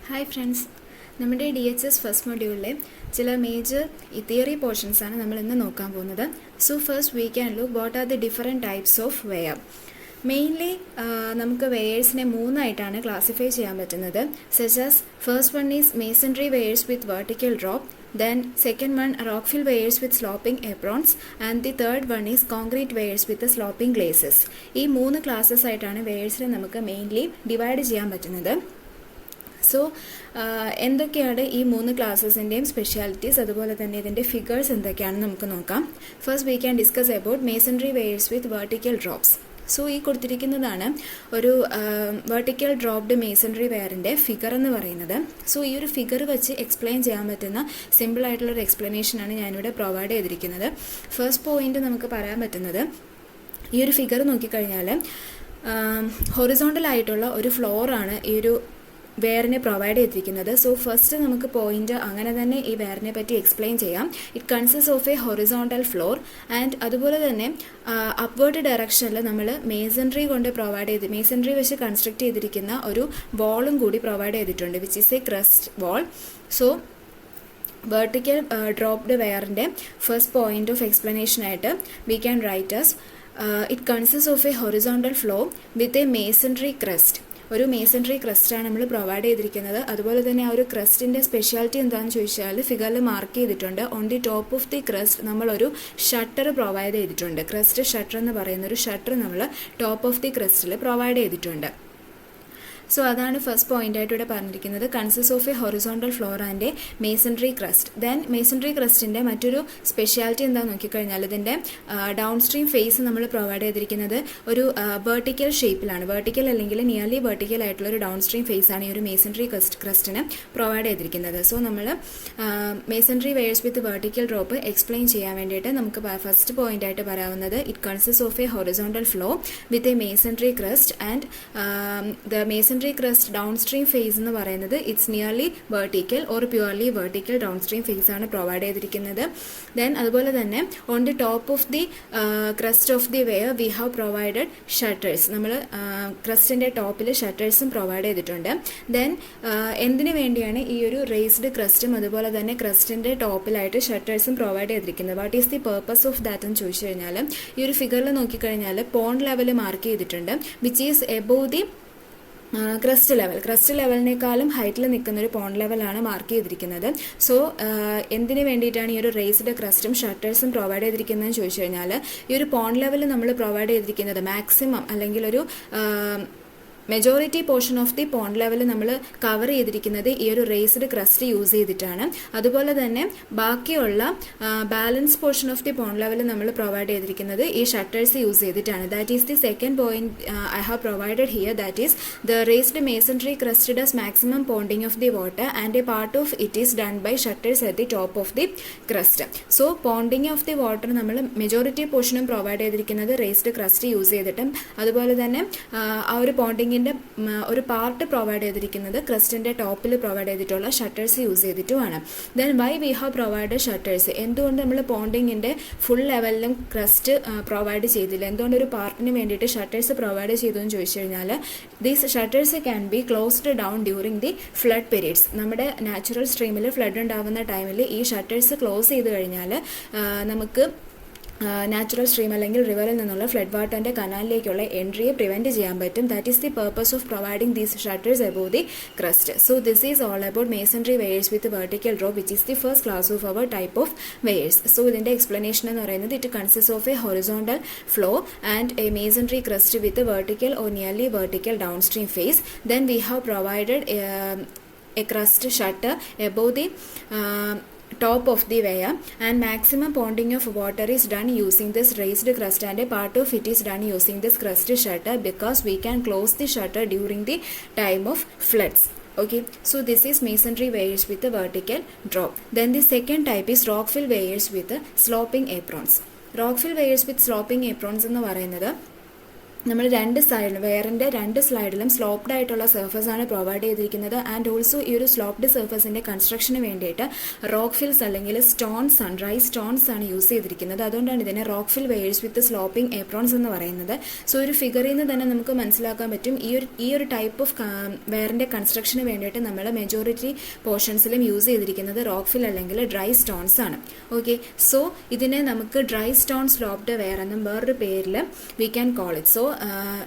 Hi friends, നമ്മുടെ DHS first മൊഡ്യൂളിലെ ചില മേജർ തിയറി പോർഷൻസ് ആണ് നമ്മൾ ഇന്ന് നോക്കാൻ പോകുന്നത്. So first we can look what are the different types of weir. Mainly നമുക്ക് വെയേഴ്സിനെ മൂന്നായിട്ടാണ് ക്ലാസിഫൈ ചെയ്യാൻ പറ്റുന്നത്. Such as first one is masonry weirs with vertical drop, then second one rockfill weirs with sloping aprons, and the third one is concrete weirs with the sloping glazes. ഈ മൂന്ന് classes ആയിട്ടാണ് വെയേഴ്സിനെ നമുക്ക് mainly divide ചെയ്യാൻ പറ്റുന്നത്. So എന്തൊക്കെയാണ് ഈ മൂന്ന് ക്ലാസ്സസിൻ്റെയും specialities, അതുപോലെ തന്നെ ഇതിൻ്റെ ഫിഗേഴ്സ് എന്തൊക്കെയാണെന്ന് നമുക്ക് നോക്കാം. First we can discuss about masonry weirs with vertical drops. So ഈ കൊടുത്തിരിക്കുന്നതാണ് ഒരു വെർട്ടിക്കൽ ഡ്രോപ്ഡ് മേസൺറി വെയറിൻ്റെ ഫിഗർ എന്ന് പറയുന്നത്. സോ ഈ ഒരു ഫിഗർ വെച്ച് എക്സ്പ്ലെയിൻ ചെയ്യാൻ പറ്റുന്ന സിമ്പിൾ ആയിട്ടുള്ളൊരു എക്സ്പ്ലനേഷനാണ് ഞാനിവിടെ പ്രൊവൈഡ് ചെയ്തിരിക്കുന്നത്. ഫസ്റ്റ് പോയിന്റ് നമുക്ക് പറയാൻ പറ്റുന്നത്, ഈ ഒരു ഫിഗർ നോക്കിക്കഴിഞ്ഞാൽ ഹൊറിസോണ്ടൽ ആയിട്ടുള്ള ഒരു ഫ്ലോറാണ് ഈ ഒരു വെയറിനെ പ്രൊവൈഡ് ചെയ്തിരിക്കുന്നത്. സോ ഫസ്റ്റ് നമുക്ക് പോയിന്റ് അങ്ങനെ തന്നെ ഈ വെയറിനെ പറ്റി എക്സ്പ്ലെയിൻ ചെയ്യാം. It consist of a horizontal floor and അതുപോലെ തന്നെ അപ്വേർഡ് ഡയറക്ഷനിൽ നമ്മൾ മേസൺറി കൊണ്ട് മേസൺറി വെച്ച് കൺസ്ട്രക്ട് ചെയ്തിരിക്കുന്ന ഒരു വാളും കൂടി പ്രൊവൈഡ് ചെയ്തിട്ടുണ്ട്, which is a crest wall. So vertical dropped വെയറിൻ്റെ ഫസ്റ്റ് പോയിന്റ് ഓഫ് എക്സ്പ്ലനേഷൻ ആയിട്ട് we can write as it consist of a horizontal floor with a masonry crest. ഒരു മേസൺറി ക്രസ്റ്റാണ് നമ്മൾ പ്രൊവൈഡ് ചെയ്തിരിക്കുന്നത്. അതുപോലെ തന്നെ ആ ഒരു ക്രസ്റ്റിൻ്റെ സ്പെഷ്യാലിറ്റി എന്താണെന്ന് ചോദിച്ചാൽ ഫിഗറിൽ മാർക്ക് ചെയ്തിട്ടുണ്ട്. On the top of the crest നമ്മളൊരു ഷട്ടർ പ്രൊവൈഡ് ചെയ്തിട്ടുണ്ട്. ക്രസ്റ്റ് ഷട്ടർ എന്ന് പറയുന്ന ഒരു ഷട്ടർ നമ്മൾ ടോപ്പ് ഓഫ് ദി ക്രസ്റ്റിൽ പ്രൊവൈഡ് ചെയ്തിട്ടുണ്ട്. സോ അതാണ് ഫസ്റ്റ് പോയിന്റ് ആയിട്ട് ഇവിടെ പറഞ്ഞിരിക്കുന്നത്, consist of a horizontal floor and a masonry crest. Then masonry ക്രസ്റ്റിൻ്റെ മറ്റൊരു സ്പെഷ്യാലിറ്റി എന്താണെന്ന് നോക്കിക്കഴിഞ്ഞാൽ ഇതിൻ്റെ ഡൗൺ സ്ട്രീം ഫേസ് നമ്മൾ പ്രൊവൈഡ് ചെയ്തിരിക്കുന്നത് ഒരു വെർട്ടിക്കൽ ഷേപ്പിലാണ്. വെർട്ടിക്കൽ അല്ലെങ്കിൽ നിയർലി വെർട്ടിക്കൽ ആയിട്ടുള്ള ഒരു ഡൗൺ സ്ട്രീം ഫേസ് ആണ് ഈ ഒരു മേസൺറി ക്രസ്റ്റിന് പ്രൊവൈഡ് ചെയ്തിരിക്കുന്നത്. സോ നമ്മൾ masonry weirs with vertical drop explain ചെയ്യാൻ വേണ്ടിയിട്ട് നമുക്ക് ഫസ്റ്റ് പോയിന്റ് ആയിട്ട് പറയാവുന്നത്, it consist of a horizontal floor with a masonry crest and the masonry crest downstream face എന്ന് പറയുന്നത് it's nearly vertical or purely vertical downstream face ആണ് provide ചെയ്തിരിക്കുന്നത്. Then അതുപോലെ തന്നെ on the top of the crest of the weir we have provided shutters. നമ്മൾ ക്രസ്റ്റിൻ്റെ ടോപ്പിൽ ഷട്ടേഴ്സും provide ചെയ്തിട്ടുണ്ട്. Then എന്തിനു വേണ്ടിയാണ് ഈ ഒരു റേസ്ഡ് ക്രസ്റ്റും അതുപോലെ തന്നെ ക്രസ്റ്റിൻ്റെ ടോപ്പിലായിട്ട് ഷട്ടേഴ്സും പ്രൊവൈഡ് ചെയ്തിരിക്കുന്നത്? What is the purpose of that എന്ന് ചോദിച്ചു കഴിഞ്ഞാൽ ഈ ഒരു ഫിഗറിൽ നോക്കിക്കഴിഞ്ഞാൽ പോണ്ട് ലെവൽ മാർക്ക് ചെയ്തിട്ടുണ്ട്, which is above the crest ലെവലിനേക്കാളും ഹൈറ്റിൽ നിൽക്കുന്ന ഒരു പോണ്ട് ലെവലാണ് മാർക്ക് ചെയ്തിരിക്കുന്നത്. സോ എന്തിനു വേണ്ടിയിട്ടാണ് ഈ ഒരു റേസ്ഡ് ക്രസ്റ്റും ഷട്ടേഴ്സും പ്രൊവൈഡ് ചെയ്തിരിക്കുന്നതെന്ന് ചോദിച്ചു കഴിഞ്ഞാൽ ഈ ഒരു പോണ്ട് ലെവൽ നമ്മൾ പ്രൊവൈഡ് ചെയ്തിരിക്കുന്നത് മാക്സിമം അല്ലെങ്കിൽ ഒരു majority portion of the pond level നമ്മൾ കവർ ചെയ്തിരിക്കുന്നത് ഈ ഒരു റേസ്ഡ് ക്രസ്റ്റ് യൂസ് ചെയ്തിട്ടാണ്. അതുപോലെ തന്നെ ബാക്കിയുള്ള balance portion of the pond level നമ്മൾ പ്രൊവൈഡ് ചെയ്തിരിക്കുന്നത് ഈ ഷട്ടേഴ്സ് യൂസ് ചെയ്തിട്ടാണ്. That is the second point I have provided here, that is the raised masonry crest does maximum ponding of the water and a part of it is done by shutters at the top of the crest. So ponding of the water നമ്മൾ majority പോർഷനും provide ചെയ്തിരിക്കുന്നത് raised crest use ചെയ്തിട്ടും അതുപോലെ തന്നെ ആ ഒരു ponding ഒരു part provide ചെയ്തിരിക്കുന്നത് ക്രസ്റ്റിന്റെ ടോപ്പിൽ പ്രൊവൈഡ് ചെയ്തിട്ടുള്ള ഷട്ടേഴ്സ് യൂസ് ചെയ്തിട്ടുമാണ്. Then why we have provide shutters? എന്തുകൊണ്ട് നമ്മൾ പോണ്ടിങ്ങിന്റെ ഫുൾ ലെവലിലും ക്രസ്റ്റ് പ്രൊവൈഡ് ചെയ്തില്ല? എന്തുകൊണ്ട് ഒരു പാർട്ടിന് വേണ്ടിയിട്ട് ഷട്ടേഴ്സ് പ്രൊവൈഡ് ചെയ്തു എന്ന് ചോദിച്ചു കഴിഞ്ഞാൽ these shutters can be closed down during the flood periods. നമ്മുടെ നാച്ചുറൽ സ്ട്രീമിൽ ഫ്ലഡ് ഉണ്ടാകുന്ന ടൈമിൽ ഈ ഷട്ടേഴ്സ് ക്ലോസ് ചെയ്ത് കഴിഞ്ഞാൽ നമുക്ക് നാച്ചുറൽ സ്ട്രീം അല്ലെങ്കിൽ റിവറിൽ നിന്നുള്ള ഫ്ലഡ് വാട്ടറിന്റെ കനാലിലേക്കുള്ള എൻട്രിയെ പ്രിവെന്റ് ചെയ്യാൻ പറ്റും. That is the purpose of providing these shutters above the crest. So this is all about masonry weirs with vertical drop, which is the first class of our type of weirs. So ഇതിന്റെ explanation എന്ന് പറയുന്നത്, it consist of a horizontal floor and a masonry crest with vertical or nearly vertical downstream face. Then we have provided a crust shutter above the top of the weir and maximum ponding of water is done using this raised crust and a part of it is done using this crust shutter because we can close the shutter during the time of floods. Okay, so this is masonry weirs with a vertical drop. Then the second type is rockfill weirs with sloping aprons. Rockfill weirs with sloping aprons എന്ന് പറയുന്നത് നമ്മൾ രണ്ട് സൈഡിലും വെയറിൻ്റെ രണ്ട് സൈഡിലും sloped ആയിട്ടുള്ള surface ആണ് provide ചെയ്തിരിക്കുന്നത്. ആൻഡ് ഓൾസോ ഈ ഒരു സ്ലോപ്ഡ് സർഫസിൻ്റെ കൺസ്ട്രക്ഷന് വേണ്ടിയിട്ട് റോക്ക് ഫിൽസ് അല്ലെങ്കിൽ സ്റ്റോൺസ് ആണ്, ഡ്രൈ സ്റ്റോൺസ് ആണ് യൂസ് ചെയ്തിരിക്കുന്നത്. അതുകൊണ്ടാണ് ഇതിനെ rock fill wears with sloping ഏപ്രോൺസ് എന്ന് പറയുന്നത്. സോ ഒരു ഫിഗറിൽ നിന്ന് തന്നെ നമുക്ക് മനസ്സിലാക്കാൻ പറ്റും ഈ ഒരു ടൈപ്പ് ഓഫ് വെയറിൻ്റെ കൺസ്ട്രക്ഷന് വേണ്ടിയിട്ട് നമ്മൾ മെജോറിറ്റി പോർഷൻസിലും യൂസ് ചെയ്തിരിക്കുന്നത് റോക്ക് ഫിൽ അല്ലെങ്കിൽ ഡ്രൈ സ്റ്റോൺസ് ആണ്. ഓക്കെ, സോ ഇതിനെ നമുക്ക് ഡ്രൈ സ്റ്റോൺ സ്ലോപ്ഡ് വെയർ എന്നും വേറൊരു പേരിൽ we can call it. So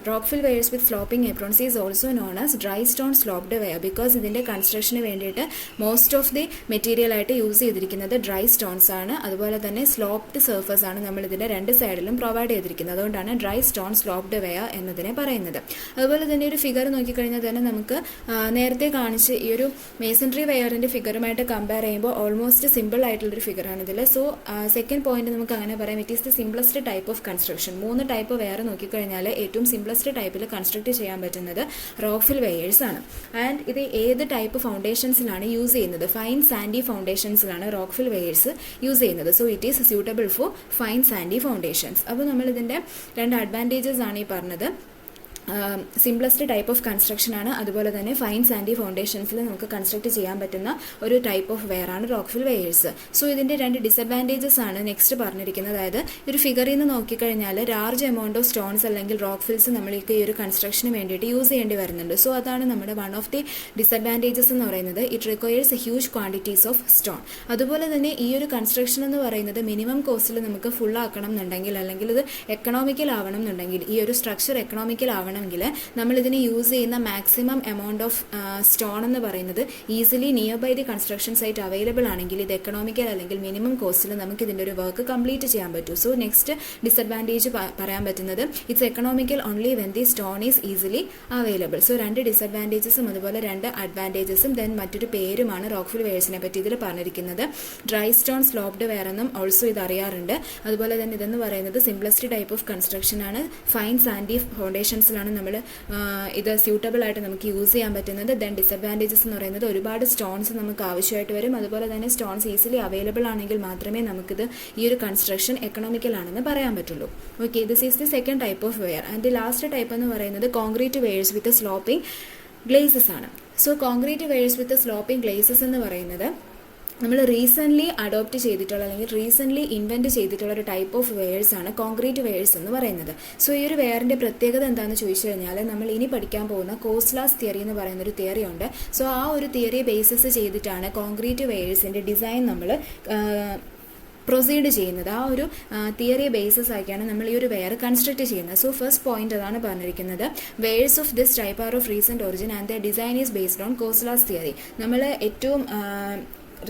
rockfill weirs with sloping aprons is also known as dry stone sloped weir because ഇതിന്റെ കൺസ്ട്രക്ഷന് വേണ്ടിയിട്ട് മോസ്റ്റ് ഓഫ് ദി മെറ്റീരിയൽ ആയിട്ട് use ചെയ്തിരിക്കുന്നത് ഡ്രൈ സ്റ്റോൺസ് ആണ്. അതുപോലെ തന്നെ സ്ലോപ്ഡ് സർഫസ് ആണ് നമ്മൾ ഇതിന്റെ രണ്ട് സൈഡിലും പ്രൊവൈഡ് ചെയ്തിരിക്കുന്നത്. അതുകൊണ്ടാണ് ഡ്രൈ സ്റ്റോൺ സ്ലോപ്ഡ് വെയർ എന്നതിനെ പറയുന്നത്. അതുപോലെ തന്നെ ഒരു ഫിഗർ നോക്കിക്കഴിഞ്ഞാൽ തന്നെ നമുക്ക് നേരത്തെ കാണിച്ച് ഈ ഒരു മേസൺട്രി വെയറിന്റെ ഫിഗറുമായിട്ട് കമ്പയർ ചെയ്യുമ്പോൾ ഓൾമോസ്റ്റ് സിമ്പിൾ ആയിട്ടുള്ളൊരു ഫിഗറാണ് ഇതിൽ. സോ സെക്കൻഡ് പോയിന്റ് നമുക്ക് അങ്ങനെ പറയാം, it is the simplest type of construction. 3 type weir നോക്കിക്കഴിഞ്ഞാൽ ഏറ്റവും സിംപ്ലസ്റ്റ് ടൈപ്പിൽ കൺസ്ട്രക്ട് ചെയ്യാൻ പറ്റുന്നത് റോക്ക്ഫിൽ വെയേഴ്സ് ആണ്. ആൻഡ് ഇത് ഏത് ടൈപ്പ് ഫൗണ്ടേഷൻസിലാണ് യൂസ് ചെയ്യുന്നത്? ഫൈൻ സാൻഡി ഫൗണ്ടേഷൻസിലാണ് റോക്ക്ഫിൽ വെയേഴ്സ് യൂസ് ചെയ്യുന്നത്. So it is suitable for fine Sandy foundations. അപ്പോൾ നമ്മൾ ഇതിൻ്റെ 2 അഡ്വാൻറ്റേജസ് ആണ് ഈ പറഞ്ഞത്. സിംപ്ലസ്റ്റ് ടൈപ്പ് ഓഫ് കൺസ്ട്രക്ഷൻ ആണ്, അതുപോലെ തന്നെ ഫൈൻ സാൻഡി ഫൗണ്ടേഷൻസിൽ നമുക്ക് കൺസ്ട്രക്ട് ചെയ്യാൻ പറ്റുന്ന ഒരു ടൈപ്പ് ഓഫ് വെയർ ആണ് റോക്ക്ഫിൽ വെയേഴ്സ്. സോ ഇതിന്റെ 2 ഡിസഡ്വാൻറ്റേജസ് ആണ് നെക്സ്റ്റ് പറഞ്ഞിരിക്കുന്നത്. അതായത് ഒരു ഫിഗറിൽ നിന്ന് നോക്കിക്കഴിഞ്ഞാൽ ലാർജ് എമൗണ്ട് ഓഫ് സ്റ്റോൺസ് അല്ലെങ്കിൽ റോക്ക് ഫിൽസ് നമ്മൾക്ക് ഈ ഒരു കൺസ്ട്രക്ഷന് വേണ്ടിയിട്ട് യൂസ് ചെയ്യേണ്ടി വരുന്നുണ്ട്. സോ അതാണ് നമ്മുടെ വൺ ഓഫ് ദി ഡിസഡ്വാൻറ്റേജസ് എന്ന് പറയുന്നത്. It requires huge quantities of stone. അതുപോലെ തന്നെ ഈ ഒരു കൺസ്ട്രക്ഷൻ എന്ന് പറയുന്നത് മിനിമം കോസ്റ്റിൽ നമുക്ക് ഫുൾ ആക്കണം എന്നുണ്ടെങ്കിൽ, അല്ലെങ്കിൽ ഇത് എക്കണോമിക്കൽ ആവണം എന്നുണ്ടെങ്കിൽ, ഈ ഒരു സ്ട്രക്ചർ എക്കണോമിക്കൽ ആവണം നമ്മൾ ഇതിന് യൂസ് ചെയ്യുന്ന മാക്സിമം എമൗണ്ട് ഓഫ് സ്റ്റോൺ എന്ന് പറയുന്നത് easily near by the construction site available ആണെങ്കിൽ ഇത് എക്കണോമിക്കൽ അല്ലെങ്കിൽ മിനിമം കോസ്റ്റിൽ നമുക്ക് ഇതിൻ്റെ ഒരു വർക്ക് കംപ്ലീറ്റ് ചെയ്യാൻ പറ്റും. സോ നെക്സ്റ്റ് ഡിസഡ്വാൻറ്റേജ് പറയാൻ പറ്റുന്നത് it's economical only when the stone is easily available. So 2 ഡിസഡ്വാൻറ്റേജസും അതുപോലെ 2 അഡ്വാൻറ്റേജസും ദെൻ മറ്റൊരു പേരുമാണ് റോക്ക്ഫിൽ വെയേഴ്സിനെ പറ്റി ഇതിൽ പറഞ്ഞിരിക്കുന്നത്. ഡ്രൈ സ്റ്റോൺ സ്ലോപ്ഡ് വെയർ എന്നും ഓൾസോ ഇത് അറിയാറുണ്ട്. അതുപോലെ തന്നെ ഇതെന്ന് പറയുന്നത് സിംപ്ലസ്റ്റ് ടൈപ്പ് ഓഫ് കൺസ്ട്രക്ഷൻ ആണ്. ഫൈൻ സാൻഡി ഫൗണ്ടേഷൻസിലാണ് നമ്മൾ ഇത് സ്യൂട്ടബിൾ ആയിട്ട് നമുക്ക് യൂസ് ചെയ്യാൻ പറ്റുന്നത്. ദെൻ ഡിസഡ്വാൻറ്റേജസ് എന്ന് പറയുന്നത് ഒരുപാട് സ്റ്റോൺസ് നമുക്ക് ആവശ്യമായിട്ട് വരും. അതുപോലെ തന്നെ സ്റ്റോൺസ് ഈസിലി അവൈലബിൾ ആണെങ്കിൽ മാത്രമേ നമുക്കിത് ഈ ഒരു കൺസ്ട്രക്ഷൻ എക്കണോമിക്കൽ ആണെന്ന് പറയാൻ പറ്റുള്ളൂ. Okay, this is the second type of weir. And the last type എന്ന് പറയുന്നത് concrete weirs with sloping glacis ആണ്. So concrete weirs with sloping glacis എന്ന് പറയുന്നത് നമ്മൾ റീസെൻ്റ്ലി അഡോപ്റ്റ് ചെയ്തിട്ടുള്ള അല്ലെങ്കിൽ റീസെൻ്റ്ലി ഇൻവെൻറ്റ് ചെയ്തിട്ടുള്ള ഒരു ടൈപ്പ് ഓഫ് വെയേഴ്സ് ആണ് കോൺക്രീറ്റ് വെയേഴ്സ് എന്ന് പറയുന്നത്. സോ ഈ ഒരു വെയറിൻ്റെ പ്രത്യേകത എന്താണെന്ന് ചോദിച്ചു കഴിഞ്ഞാൽ നമ്മൾ ഇനി പഠിക്കാൻ പോകുന്ന കോസ്ലാസ് തിയറി എന്ന് പറയുന്നൊരു തിയറി ഉണ്ട്. സോ ആ ഒരു തിയറി ബേസിസ് ചെയ്തിട്ടാണ് കോൺക്രീറ്റ് വെയേഴ്സിൻ്റെ ഡിസൈൻ നമ്മൾ പ്രൊസീഡ് ചെയ്യുന്നത്. ആ ഒരു തിയറി ബേസിസ് ആക്കിയാണ് നമ്മൾ ഈ ഒരു വെയർ കൺസ്ട്രക്ട് ചെയ്യുന്നത്. സോ ഫസ്റ്റ് പോയിന്റ് അതാണ് പറഞ്ഞിരിക്കുന്നത്. Weirs of this type are of recent origin and the design is based on Khosla's theory. നമ്മൾ ഏറ്റവും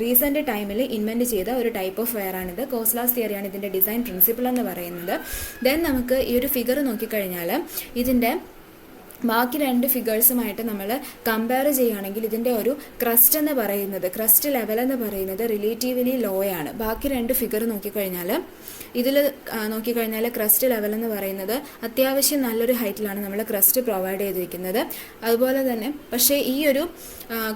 റീസെന്റ് ടൈമിൽ ഇൻവെന്റ് ചെയ്ത ഒരു ടൈപ്പ് ഓഫ് വെയർ ആണിത്. കോസ്ലാസ് തിയറിയാണ് ഇതിന്റെ ഡിസൈൻ പ്രിൻസിപ്പിൾ എന്ന് പറയുന്നത്. ദെൻ നമുക്ക് ഈ ഒരു ഫിഗർ നോക്കിക്കഴിഞ്ഞാൽ ഇതിന്റെ ബാക്കി 2 ഫിഗേഴ്സുമായിട്ട് നമ്മൾ കമ്പയർ ചെയ്യുകയാണെങ്കിൽ ഇതിൻ്റെ ഒരു ക്രസ്റ്റ് എന്ന് പറയുന്നത്, ക്രസ്റ്റ് ലെവൽ എന്ന് പറയുന്നത് റിലേറ്റീവ്ലി ലോ ആണ്. ബാക്കി 2 ഫിഗർ നോക്കിക്കഴിഞ്ഞാൽ ഇതിൽ നോക്കിക്കഴിഞ്ഞാൽ ക്രസ്റ്റ് ലെവൽ എന്ന് പറയുന്നത് അത്യാവശ്യം നല്ലൊരു ഹൈറ്റിലാണ് നമ്മൾ ക്രസ്റ്റ് പ്രൊവൈഡ് ചെയ്തിരിക്കുന്നത്. അതുപോലെ തന്നെ പക്ഷേ ഈ ഒരു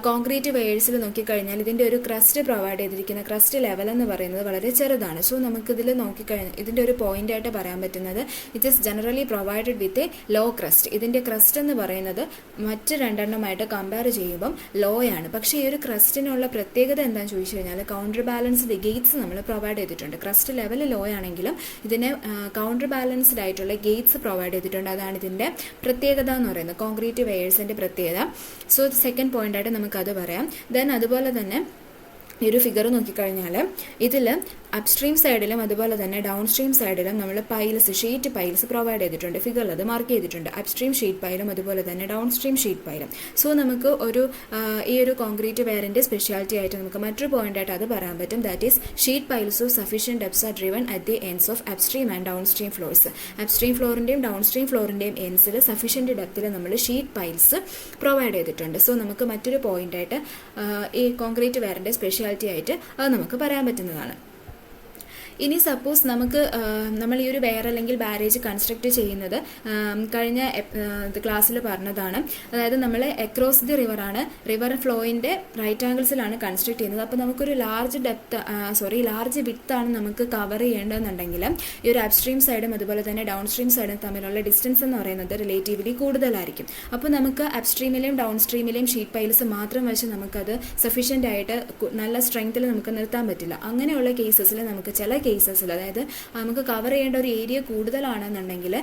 കോൺക്രീറ്റ് വെയേഴ്സിൽ നോക്കിക്കഴിഞ്ഞാൽ ഇതിൻ്റെ ഒരു ക്രസ്റ്റ് പ്രൊവൈഡ് ചെയ്തിരിക്കുന്ന ക്രസ്റ്റ് ലെവൽ എന്ന് പറയുന്നത് വളരെ ചെറുതാണ്. സോ നമുക്കിതിൽ നോക്കിക്കഴിഞ്ഞാൽ ഇതിൻ്റെ ഒരു പോയിന്റ് ആയിട്ട് പറയാൻ പറ്റുന്നത് it is generally provided with a low crest. ഇതിൻ്റെ ക്രസ്റ്റ് എന്ന് പറയുന്നത് മറ്റ് 2 എണ്ണമായിട്ട് കമ്പയർ ചെയ്യുമ്പം ലോ ആണ്. പക്ഷേ ഈ ഒരു ക്രസ്റ്റിനുള്ള പ്രത്യേകത എന്താണെന്ന് ചോദിച്ചു കഴിഞ്ഞാൽ കൗണ്ടർ ബാലൻസ്ഡ് ഗേറ്റ്സ് നമ്മൾ പ്രൊവൈഡ് ചെയ്തിട്ടുണ്ട്. ക്രസ്റ്റ് ലെവൽ ലോ ആണെങ്കിലും ഇതിന് കൗണ്ടർ ബാലൻസ്ഡ് ആയിട്ടുള്ള ഗേറ്റ്സ് പ്രൊവൈഡ് ചെയ്തിട്ടുണ്ട്. അതാണ് ഇതിൻ്റെ പ്രത്യേകത എന്ന് പറയുന്നത്, കോൺക്രീറ്റ് വെയേഴ്സിൻ്റെ പ്രത്യേകത. സോ സെക്കൻഡ് പോയിന്റ് ആയിട്ട് നമുക്കത് പറയാം. ദെൻ അതുപോലെ തന്നെ ഈ ഒരു ഫിഗർ നോക്കിക്കഴിഞ്ഞാൽ ഇതിൽ അപ്സ്ട്രീം സൈഡിലും അതുപോലെ തന്നെ ഡൗൺ സ്ട്രീം സൈഡിലും നമ്മൾ പൈൽസ്, ഷീറ്റ് പൈൽസ് പ്രൊവൈഡ് ചെയ്തിട്ടുണ്ട്. ഫിഗറിൽ അത് മാർക്ക് ചെയ്തിട്ടുണ്ട്. അപ്സ്ട്രീം ഷീറ്റ് പൈലും അതുപോലെ തന്നെ ഡൗൺ സ്ട്രീം ഷീറ്റ് പൈലും. സോ നമുക്ക് ഈ ഒരു കോൺക്രീറ്റ് വെയറിൻ്റെ സ്പെഷ്യാലിറ്റി ആയിട്ട് നമുക്ക് മറ്റൊരു പോയിന്റ് ആയിട്ട് അത് പറയാൻ പറ്റും. That is sheet piles of sufficient depths are driven at the ends of upstream and downstream floors. Upstream ഫ്ലോറിൻ്റെയും ഡൗൺ സ്ട്രീം ഫ്ലോറിൻ്റെയും എൻഡ്സിൽ സഫീഷ്യന്റ് ഡെപ്തിൽ നമ്മൾ ഷീറ്റ് പൈൽസ് പ്രൊവൈഡ് ചെയ്തിട്ടുണ്ട്. സോ നമുക്ക് മറ്റൊരു പോയിന്റ് ആയിട്ട് ഈ കോൺക്രീറ്റ് വെയറിൻ്റെ സ്പെഷ്യാലിറ്റി ആയിട്ട് അത് നമുക്ക് പറയാൻ പറ്റുന്നതാണ്. ഇനി സപ്പോസ് നമുക്ക് നമ്മൾ ഈ ഒരു വെയർ അല്ലെങ്കിൽ ബാരേജ് കൺസ്ട്രക്ട് ചെയ്യുന്നത് കഴിഞ്ഞ ക്ലാസ്സിൽ പറഞ്ഞതാണ്. അതായത് നമ്മൾ അക്രോസ് ദി റിവറാണ്, റിവർ ഫ്ലോയിൻ്റെ റൈറ്റ് ആംഗിൾസിലാണ് കൺസ്ട്രക്ട് ചെയ്യുന്നത്. അപ്പോൾ നമുക്കൊരു ലാർജ് വിഡ്ത്താണ് നമുക്ക് കവർ ചെയ്യേണ്ടതെന്നുണ്ടെങ്കിൽ ഈ ഒരു അപ്സ്ട്രീം സൈഡും അതുപോലെ തന്നെ ഡൗൺ സ്ട്രീം സൈഡും തമ്മിലുള്ള ഡിസ്റ്റൻസ് എന്ന് പറയുന്നത് റിലേറ്റീവ്ലി കൂടുതലായിരിക്കും. അപ്പോൾ നമുക്ക് അപ്സ്ട്രീമിലെയും ഡൗൺ സ്ട്രീമിലെയും ഷീറ്റ് പൈൽസ് മാത്രം വെച്ച് നമുക്കത് സഫീഷ്യൻ്റ് ആയിട്ട് നല്ല സ്ട്രെങ്ത്തിൽ നമുക്ക് നിർത്താൻ പറ്റില്ല. അങ്ങനെയുള്ള കേസസിൽ നമുക്ക് ചില കേസസിൽ, അതായത് നമുക്ക് കവർ ചെയ്യേണ്ട ഒരു ഏരിയ കൂടുതലാണെന്നുണ്ടെങ്കിൽ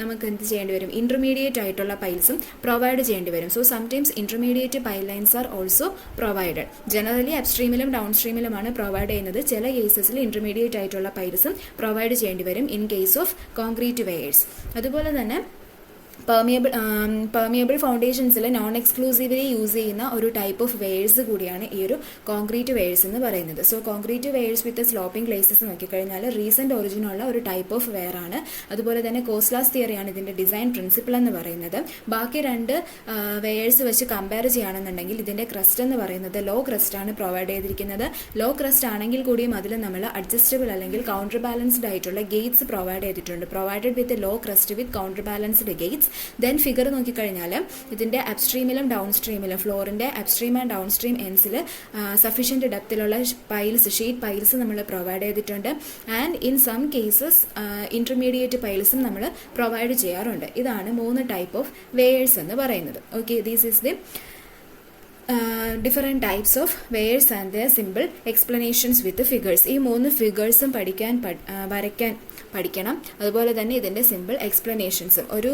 നമുക്ക് എന്ത് ചെയ്യേണ്ടി വരും, ഇന്റർമീഡിയറ്റ് ആയിട്ടുള്ള പൈൽസും പ്രൊവൈഡ് ചെയ്യേണ്ടി വരും. So sometimes intermediate pile lines are also provided. Generally അപ്സ്ട്രീമിലും ഡൗൺ സ്ട്രീമിലുമാണ് പ്രൊവൈഡ് ചെയ്യുന്നത്. ചില കേസസിൽ ഇന്റർമീഡിയറ്റ് ആയിട്ടുള്ള പൈൽസും പ്രൊവൈഡ് ചെയ്യേണ്ടി വരും in case of concrete weirs. അതുപോലെ തന്നെ പെർമിയബിൾ ഫൗണ്ടേഷൻസിൽ നോൺ എക്സ്ക്ലൂസീവ്ലി യൂസ് ചെയ്യുന്ന ഒരു ടൈപ്പ് ഓഫ് വെയേഴ്സ് കൂടിയാണ് ഈ ഒരു കോൺക്രീറ്റ് വെയേഴ്സ് എന്ന് പറയുന്നത്. So concrete weirs with sloping places നോക്കിക്കഴിഞ്ഞാൽ റീസെന്റ് ഒറിജിനുള്ള ഒരു ടൈപ്പ് ഓഫ് വെയർ ആണ്. അതുപോലെ തന്നെ കോസ്ലാസ് തിയറിയാണ് ഇതിന്റെ ഡിസൈൻ പ്രിൻസിപ്പിൾ എന്ന് പറയുന്നത്. ബാക്കി രണ്ട് വെയേഴ്സ് വെച്ച് കമ്പയർ ചെയ്യുകയാണെന്നുണ്ടെങ്കിൽ ഇതിന്റെ ക്രസ്റ്റ് എന്ന് പറയുന്നത് ലോ ക്രസ്റ്റ് ആണ് പ്രൊവൈഡ് ചെയ്തിരിക്കുന്നത്. ലോ ക്രസ്റ്റ് ആണെങ്കിൽ കൂടിയും അതിൽ നമ്മൾ അഡ്ജസ്റ്റബിൾ അല്ലെങ്കിൽ കൗണ്ടർ ബാലൻസ്ഡ് ആയിട്ടുള്ള ഗേറ്റ്സ് പ്രൊവൈഡ് ചെയ്തിട്ടുണ്ട്. Provided with low crest with counter balanced gates. Then figure നോക്കിക്കഴിഞ്ഞാൽ ഇതിന്റെ അപ്സ്ട്രീമിലും ഡൗൺ സ്ട്രീമിലും ഫ്ലോറിന്റെ അപ്സ്ട്രീം ആൻഡ് ഡൗൺ സ്ട്രീം എൻഡ്സിൽ സഫീഷ്യന്റ് ഡെപ്തിലുള്ള ഷീറ്റ് പൈൽസ് നമ്മൾ പ്രൊവൈഡ് ചെയ്തിട്ടുണ്ട്. And in some cases intermediate പൈൽസും നമ്മൾ പ്രൊവൈഡ് ചെയ്യാറുണ്ട്. ഇതാണ് 3 ടൈപ്പ് ഓഫ് വെയേഴ്സ് എന്ന് പറയുന്നത്. Okay, these is the different types of weirs and the simple explanations with figures. ഈ 3 ഫിഗേഴ്സും വരയ്ക്കാൻ പഠിക്കണം. അതുപോലെ തന്നെ ഇതിന്റെ സിമ്പിൾ എക്സ്പ്ലനേഷൻസും. ഒരു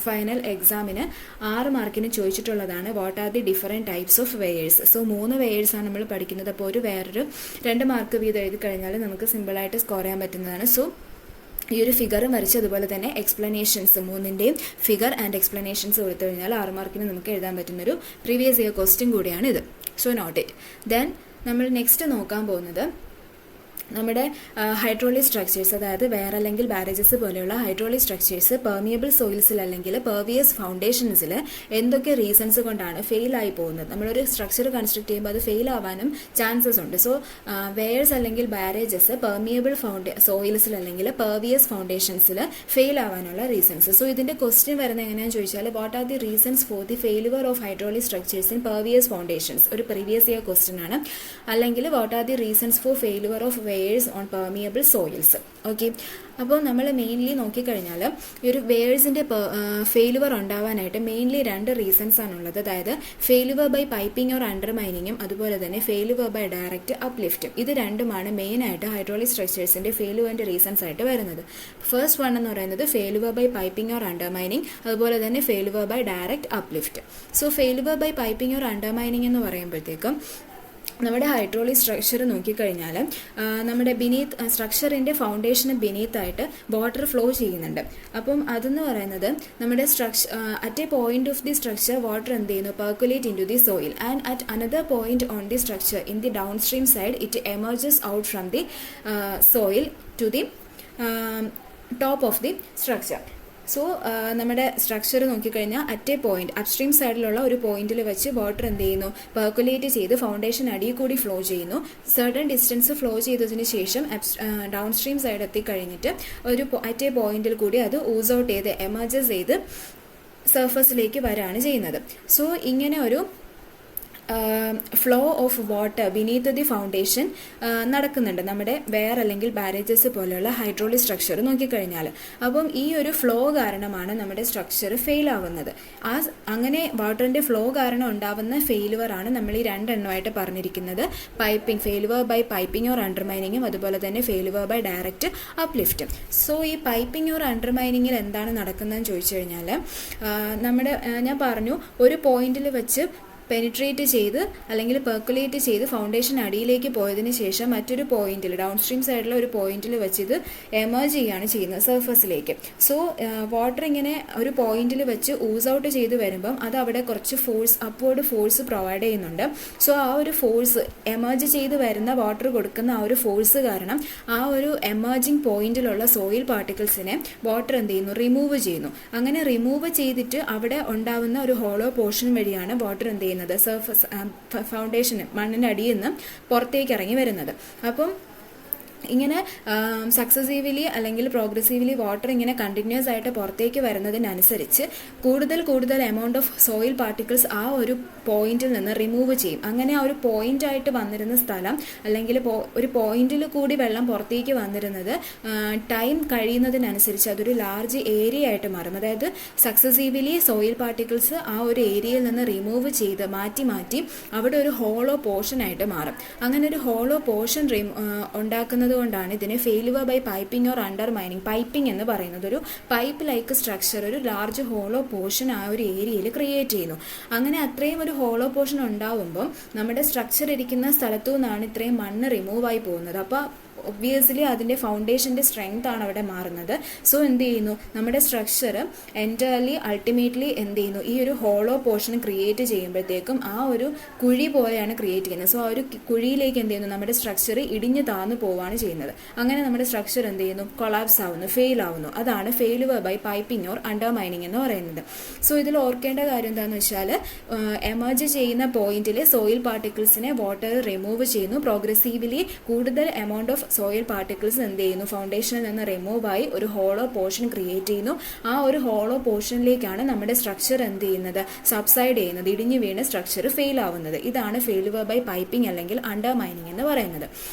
ഫൈനൽ എക്സാമിന് 6 മാർക്കിന് ചോദിച്ചിട്ടുള്ളതാണ് what are the different types of weirs. So 3 weirs ആണ് നമ്മൾ പഠിക്കുന്നത്. അപ്പോൾ ഒരു വേറൊരു 2 മാർക്ക് വീതം എഴുതി കഴിഞ്ഞാൽ നമുക്ക് സിമ്പിളായിട്ട് സ്കോർ ചെയ്യാൻ പറ്റുന്നതാണ്. സോ ഈ ഒരു ഫിഗറും വരച്ച് അതുപോലെ തന്നെ എക്സ്പ്ലനേഷൻസ് 3ന്റെയും ഫിഗർ ആൻഡ് എക്സ്പ്ലനേഷൻസ് കൊടുത്തു കഴിഞ്ഞാൽ 6 മാർക്കിന് നമുക്ക് എഴുതാൻ പറ്റുന്നൊരു പ്രീവിയസ് ഇയർ ക്വസ്റ്റ്യൻ കൂടിയാണ് ഇത്. So note it. ദെൻ നമ്മൾ നെക്സ്റ്റ് നോക്കാൻ പോകുന്നത് നമ്മുടെ ഹൈഡ്രോളിക് സ്ട്രക്ചേഴ്സ്, അതായത് വെയർ അല്ലെങ്കിൽ ബാരേജസ് പോലെയുള്ള ഹൈഡ്രോളിക് സ്ട്രക്ചേഴ്സ് പെർമിയബിൾ സോയിൽസിൽ അല്ലെങ്കിൽ പെർവിയസ് ഫൗണ്ടേഷൻസിൽ എന്തൊക്കെ റീസൺസ് കൊണ്ടാണ് ഫെയിൽ ആയി പോകുന്നത്. നമ്മളൊരു സ്ട്രക്ചർ കൺസ്ട്രക്ട് ചെയ്യുമ്പോൾ അത് ഫെയിൽ ആവാനും ചാൻസസ് ഉണ്ട്. സോ വെയേഴ്സ് അല്ലെങ്കിൽ ബാരേജസ് പെർമിയബിൾ സോയിൽസിൽ അല്ലെങ്കിൽ പെർവിയസ് ഫൗണ്ടേഷൻസിൽ ഫെയിൽ ആവാനുള്ള റീസൺസ്. സോ ഇതിന്റെ ക്വസ്റ്റ്യൻ വരുന്നത് എങ്ങനെയാണെന്ന് ചോദിച്ചാൽ what are the reasons for the failure of hydraulic structures in pervious foundations. ഒരു പ്രീവിയസ് ഇയർ ക്വസ്റ്റ്യൻ ആണ്. അല്ലെങ്കിൽ what are the reasons for failure of weirs on permeable soils. Okay, അപ്പോൾ നമ്മൾ mainly നോക്കിക്കഴിഞ്ഞാൽ ഈ ഒരു വെയേഴ്സിന്റെ ഫെയിലുവർ ഉണ്ടാവാനായിട്ട് മെയിൻലി 2 റീസൺസ് ആണുള്ളത്. അതായത് ഫെയിലുവർ ബൈ പൈപ്പിംഗ് ഓർ അണ്ടർമൈനിങ്ങും അതുപോലെ തന്നെ ഫെയിലുവർ ബൈ ഡയറക്റ്റ് അപ്ലിഫ്റ്റും. ഇത് രണ്ടുമാണ് മെയിൻ ആയിട്ട് ഹൈഡ്രോളിക് സ്ട്രക്ചേഴ്സിന്റെ ഫെയിലുവറിന്റെ റീസൺസ് ആയിട്ട് വരുന്നത്. ഫസ്റ്റ് വൺ എന്ന് പറയുന്നത് failure by piping or undermining, അതുപോലെ തന്നെ failure by direct uplift. So failure by piping or undermining എന്ന് പറയുമ്പോഴത്തേക്കും നമ്മുടെ ഹൈഡ്രോളിക് സ്ട്രക്ചർ നോക്കിക്കഴിഞ്ഞാൽ നമ്മുടെ സ്ട്രക്ചറിന്റെ ഫൗണ്ടേഷന് ബിനീത്തായിട്ട് വാട്ടർ ഫ്ലോ ചെയ്യുന്നുണ്ട്. അപ്പം അതെന്ന് പറയുന്നത് നമ്മുടെ at a point of the structure water എന്ത് ചെയ്യുന്നു, percolate into the soil, and at another point on the structure in the downstream side it emerges out from the soil to the top of the structure. So നമ്മുടെ structure നോക്കിക്കഴിഞ്ഞാൽ at a point upstream സൈഡിലുള്ള ഒരു പോയിന്റിൽ വെച്ച് water എന്ത് ചെയ്യുന്നു, percolate ചെയ്ത് foundation അടിയിൽ കൂടി ഫ്ലോ ചെയ്യുന്നു. സർട്ടൺ ഡിസ്റ്റൻസ് ഫ്ലോ ചെയ്തതിന് ശേഷം ഡൗൺ സ്ട്രീം സൈഡ് എത്തിക്കഴിഞ്ഞിട്ട് ഒരു അറ്റ് എ പോയിന്റിൽ കൂടി അത് ഊസ് ഔട്ട് ചെയ്ത് എമർജസ് ചെയ്ത് സർഫസിലേക്ക് വരാണ് ചെയ്യുന്നത്. സോ ഇങ്ങനെ ഒരു flow of water beneath the foundation നടക്കുന്നുണ്ട് നമ്മുടെ വെയർ അല്ലെങ്കിൽ ബാരേജസ് പോലെയുള്ള ഹൈഡ്രോളിക് സ്ട്രക്ചർ നോക്കിക്കഴിഞ്ഞാൽ. അപ്പം ഈ ഒരു ഫ്ലോ കാരണമാണ് നമ്മുടെ സ്ട്രക്ചർ ഫെയിൽ ആവുന്നത്. അങ്ങനെ വാട്ടറിന്റെ ഫ്ലോ കാരണം ഉണ്ടാവുന്ന ഫെയിലുവർ ആണ് നമ്മൾ ഈ 2 എണ്ണമായിട്ട് പറഞ്ഞിരിക്കുന്നത്. ഫെയിലുവർ ബൈ പൈപ്പിംഗ് ഓർ അണ്ടർമൈനിങ്ങും അതുപോലെ തന്നെ ഫെയിലുവർ ബൈ ഡയറക്റ്റ് അപ്ലിഫ്റ്റും. സോ ഈ പൈപ്പിംഗ് ഓർ അണ്ടർമൈനിങ്ങിൽ എന്താണ് നടക്കുന്നതെന്ന് ചോദിച്ചു കഴിഞ്ഞാൽ ഞാൻ പറഞ്ഞു ഒരു പോയിന്റിൽ വെച്ച് പെനിട്രേറ്റ് ചെയ്ത് അല്ലെങ്കിൽ പെർക്കുലേറ്റ് ചെയ്ത് ഫൗണ്ടേഷൻ അടിയിലേക്ക് പോയതിന് ശേഷം മറ്റൊരു പോയിന്റിൽ ഡൗൺ സ്ട്രീം സൈഡിലെ ഒരു പോയിന്റിൽ വെച്ച് ഇത് എമർജ് ചെയ്യുകയാണ് ചെയ്യുന്നത് സർഫസിലേക്ക്. സോ വാട്ടർ ഇങ്ങനെ ഒരു പോയിന്റിൽ വെച്ച് ഊസ് ഔട്ട് ചെയ്ത് വരുമ്പം അത് അവിടെ കുറച്ച് അപ്വേർഡ് ഫോഴ്സ് പ്രൊവൈഡ് ചെയ്യുന്നുണ്ട്. സോ ആ ഒരു ഫോഴ്സ് എമർജ് ചെയ്ത് വരുന്ന വാട്ടർ കൊടുക്കുന്ന ആ ഒരു ഫോഴ്സ് കാരണം ആ ഒരു എമർജിങ് പോയിന്റിലുള്ള സോയിൽ പാർട്ടിക്കിൾസിനെ വാട്ടർ എന്ത് ചെയ്യുന്നു, റിമൂവ് ചെയ്യുന്നു. അങ്ങനെ റിമൂവ് ചെയ്തിട്ട് അവിടെ ഉണ്ടാവുന്ന ഒരു ഹോളോ പോർഷൻ വഴിയാണ് വാട്ടർ എന്ത് ചെയ്യുന്നത്, സർഫസ് ഫൗണ്ടേഷന് മണ്ണിൻ്റെ അടിയിൽ നിന്ന് പുറത്തേക്ക് ഇറങ്ങി വരുന്നത്. അപ്പം ഇങ്ങനെ സക്സസീവ്ലി അല്ലെങ്കിൽ പ്രോഗ്രസീവ്ലി വാട്ടർ ഇങ്ങനെ കണ്ടിന്യൂസ് ആയിട്ട് പുറത്തേക്ക് വരുന്നതിനനുസരിച്ച് കൂടുതൽ എമൗണ്ട് ഓഫ് സോയിൽ പാർട്ടിക്കിൾസ് ആ ഒരു പോയിന്റിൽ നിന്ന് റിമൂവ് ചെയ്യും. അങ്ങനെ ആ ഒരു പോയിന്റ് ആയിട്ട് വന്നിരുന്ന സ്ഥലം അല്ലെങ്കിൽ ഒരു പോയിന്റിൽ കൂടി വെള്ളം പുറത്തേക്ക് വന്നിരുന്നത് ടൈം കഴിയുന്നതിനനുസരിച്ച് അതൊരു ലാർജ് ഏരിയ ആയിട്ട് മാറും. അതായത് സക്സസീവ്ലി സോയിൽ പാർട്ടിക്കിൾസ് ആ ഒരു ഏരിയയിൽ നിന്ന് റിമൂവ് ചെയ്ത് മാറ്റി അവിടെ ഒരു ഹോളോ പോർഷൻ ആയിട്ട് മാറും. അങ്ങനെ ഒരു ഹോളോ പോർഷൻ ഉണ്ടാക്കുന്നത് കൊണ്ടാണ് ഇതിനെ failure by piping or undermining, piping എന്ന് പറയുന്നത് ഒരു പൈപ്പ് ലൈക്ക് സ്ട്രക്ചർ, ഒരു ലാർജ് ഹോളോ പോർഷൻ ആ ഒരു ഏരിയയിൽ ക്രിയേറ്റ് ചെയ്യുന്നു. അങ്ങനെ അത്രയും ഒരു ഹോളോ പോർഷൻ ഉണ്ടാവുമ്പം നമ്മുടെ സ്ട്രക്ചർ ഇരിക്കുന്ന സ്ഥലത്തു നിന്നാണ് ഇത്രയും മണ്ണ് റിമൂവ് ആയി പോകുന്നത്. അപ്പോൾ ഒബ്വിയസ്ലി അതിൻ്റെ ഫൗണ്ടേഷൻ്റെ സ്ട്രെങ്ത് ആണ് അവിടെ മാറുന്നത്. സോ എന്ത് ചെയ്യുന്നു, നമ്മുടെ സ്ട്രക്ചർ എൻറ്റയർലി അൾട്ടിമേറ്റ്ലി എന്ത് ചെയ്യുന്നു, ഈ ഒരു ഹോളോ പോർഷൻ ക്രിയേറ്റ് ചെയ്യുമ്പോഴത്തേക്കും ആ ഒരു കുഴി പോലെയാണ് ക്രിയേറ്റ് ചെയ്യുന്നത്. സോ ആ ഒരു കുഴിയിലേക്ക് എന്ത് ചെയ്യുന്നു, നമ്മുടെ സ്ട്രക്ചർ ഇടിഞ്ഞു താന്നു പോവുകയാണ് ചെയ്യുന്നത്. അങ്ങനെ നമ്മുടെ സ്ട്രക്ചർ എന്ത് ചെയ്യുന്നു, കൊളാപ്സ് ആവുന്നു, ഫെയിൽ ആവുന്നു. അതാണ് failure by piping or undermining എന്ന് പറയുന്നത്. സോ ഇതിൽ ഓർക്കേണ്ട കാര്യം എന്താണെന്ന് വെച്ചാൽ, എമർജ് ചെയ്യുന്ന പോയിന്റിൽ സോയിൽ പാർട്ടിക്കിൾസിനെ വാട്ടർ റിമൂവ് ചെയ്യുന്നു. പ്രോഗ്രസീവ്ലി കൂടുതൽ എമൗണ്ട് ഓഫ് സോയിൽ പാർട്ടിക്കിൾസ് എന്ത് ചെയ്യുന്നു, ഫൗണ്ടേഷനിൽ നിന്ന് റിമൂവ് ആയി ഒരു ഹോളോ പോർഷൻ ക്രിയേറ്റ് ചെയ്യുന്നു. ആ ഒരു ഹോളോ പോർഷനിലേക്കാണ് നമ്മുടെ സ്ട്രക്ചർ എന്ത് ചെയ്യുന്നത്, സബ്സൈഡ് ചെയ്യുന്നത്, ഇടിഞ്ഞു വീണ് സ്ട്രക്ചർ ഫെയിൽ ആവുന്നത്. ഇതാണ് ഫെയിലുവർ ബൈ പൈപ്പിംഗ് അല്ലെങ്കിൽ അണ്ടർ മൈനിങ് എന്ന് പറയുന്നത്.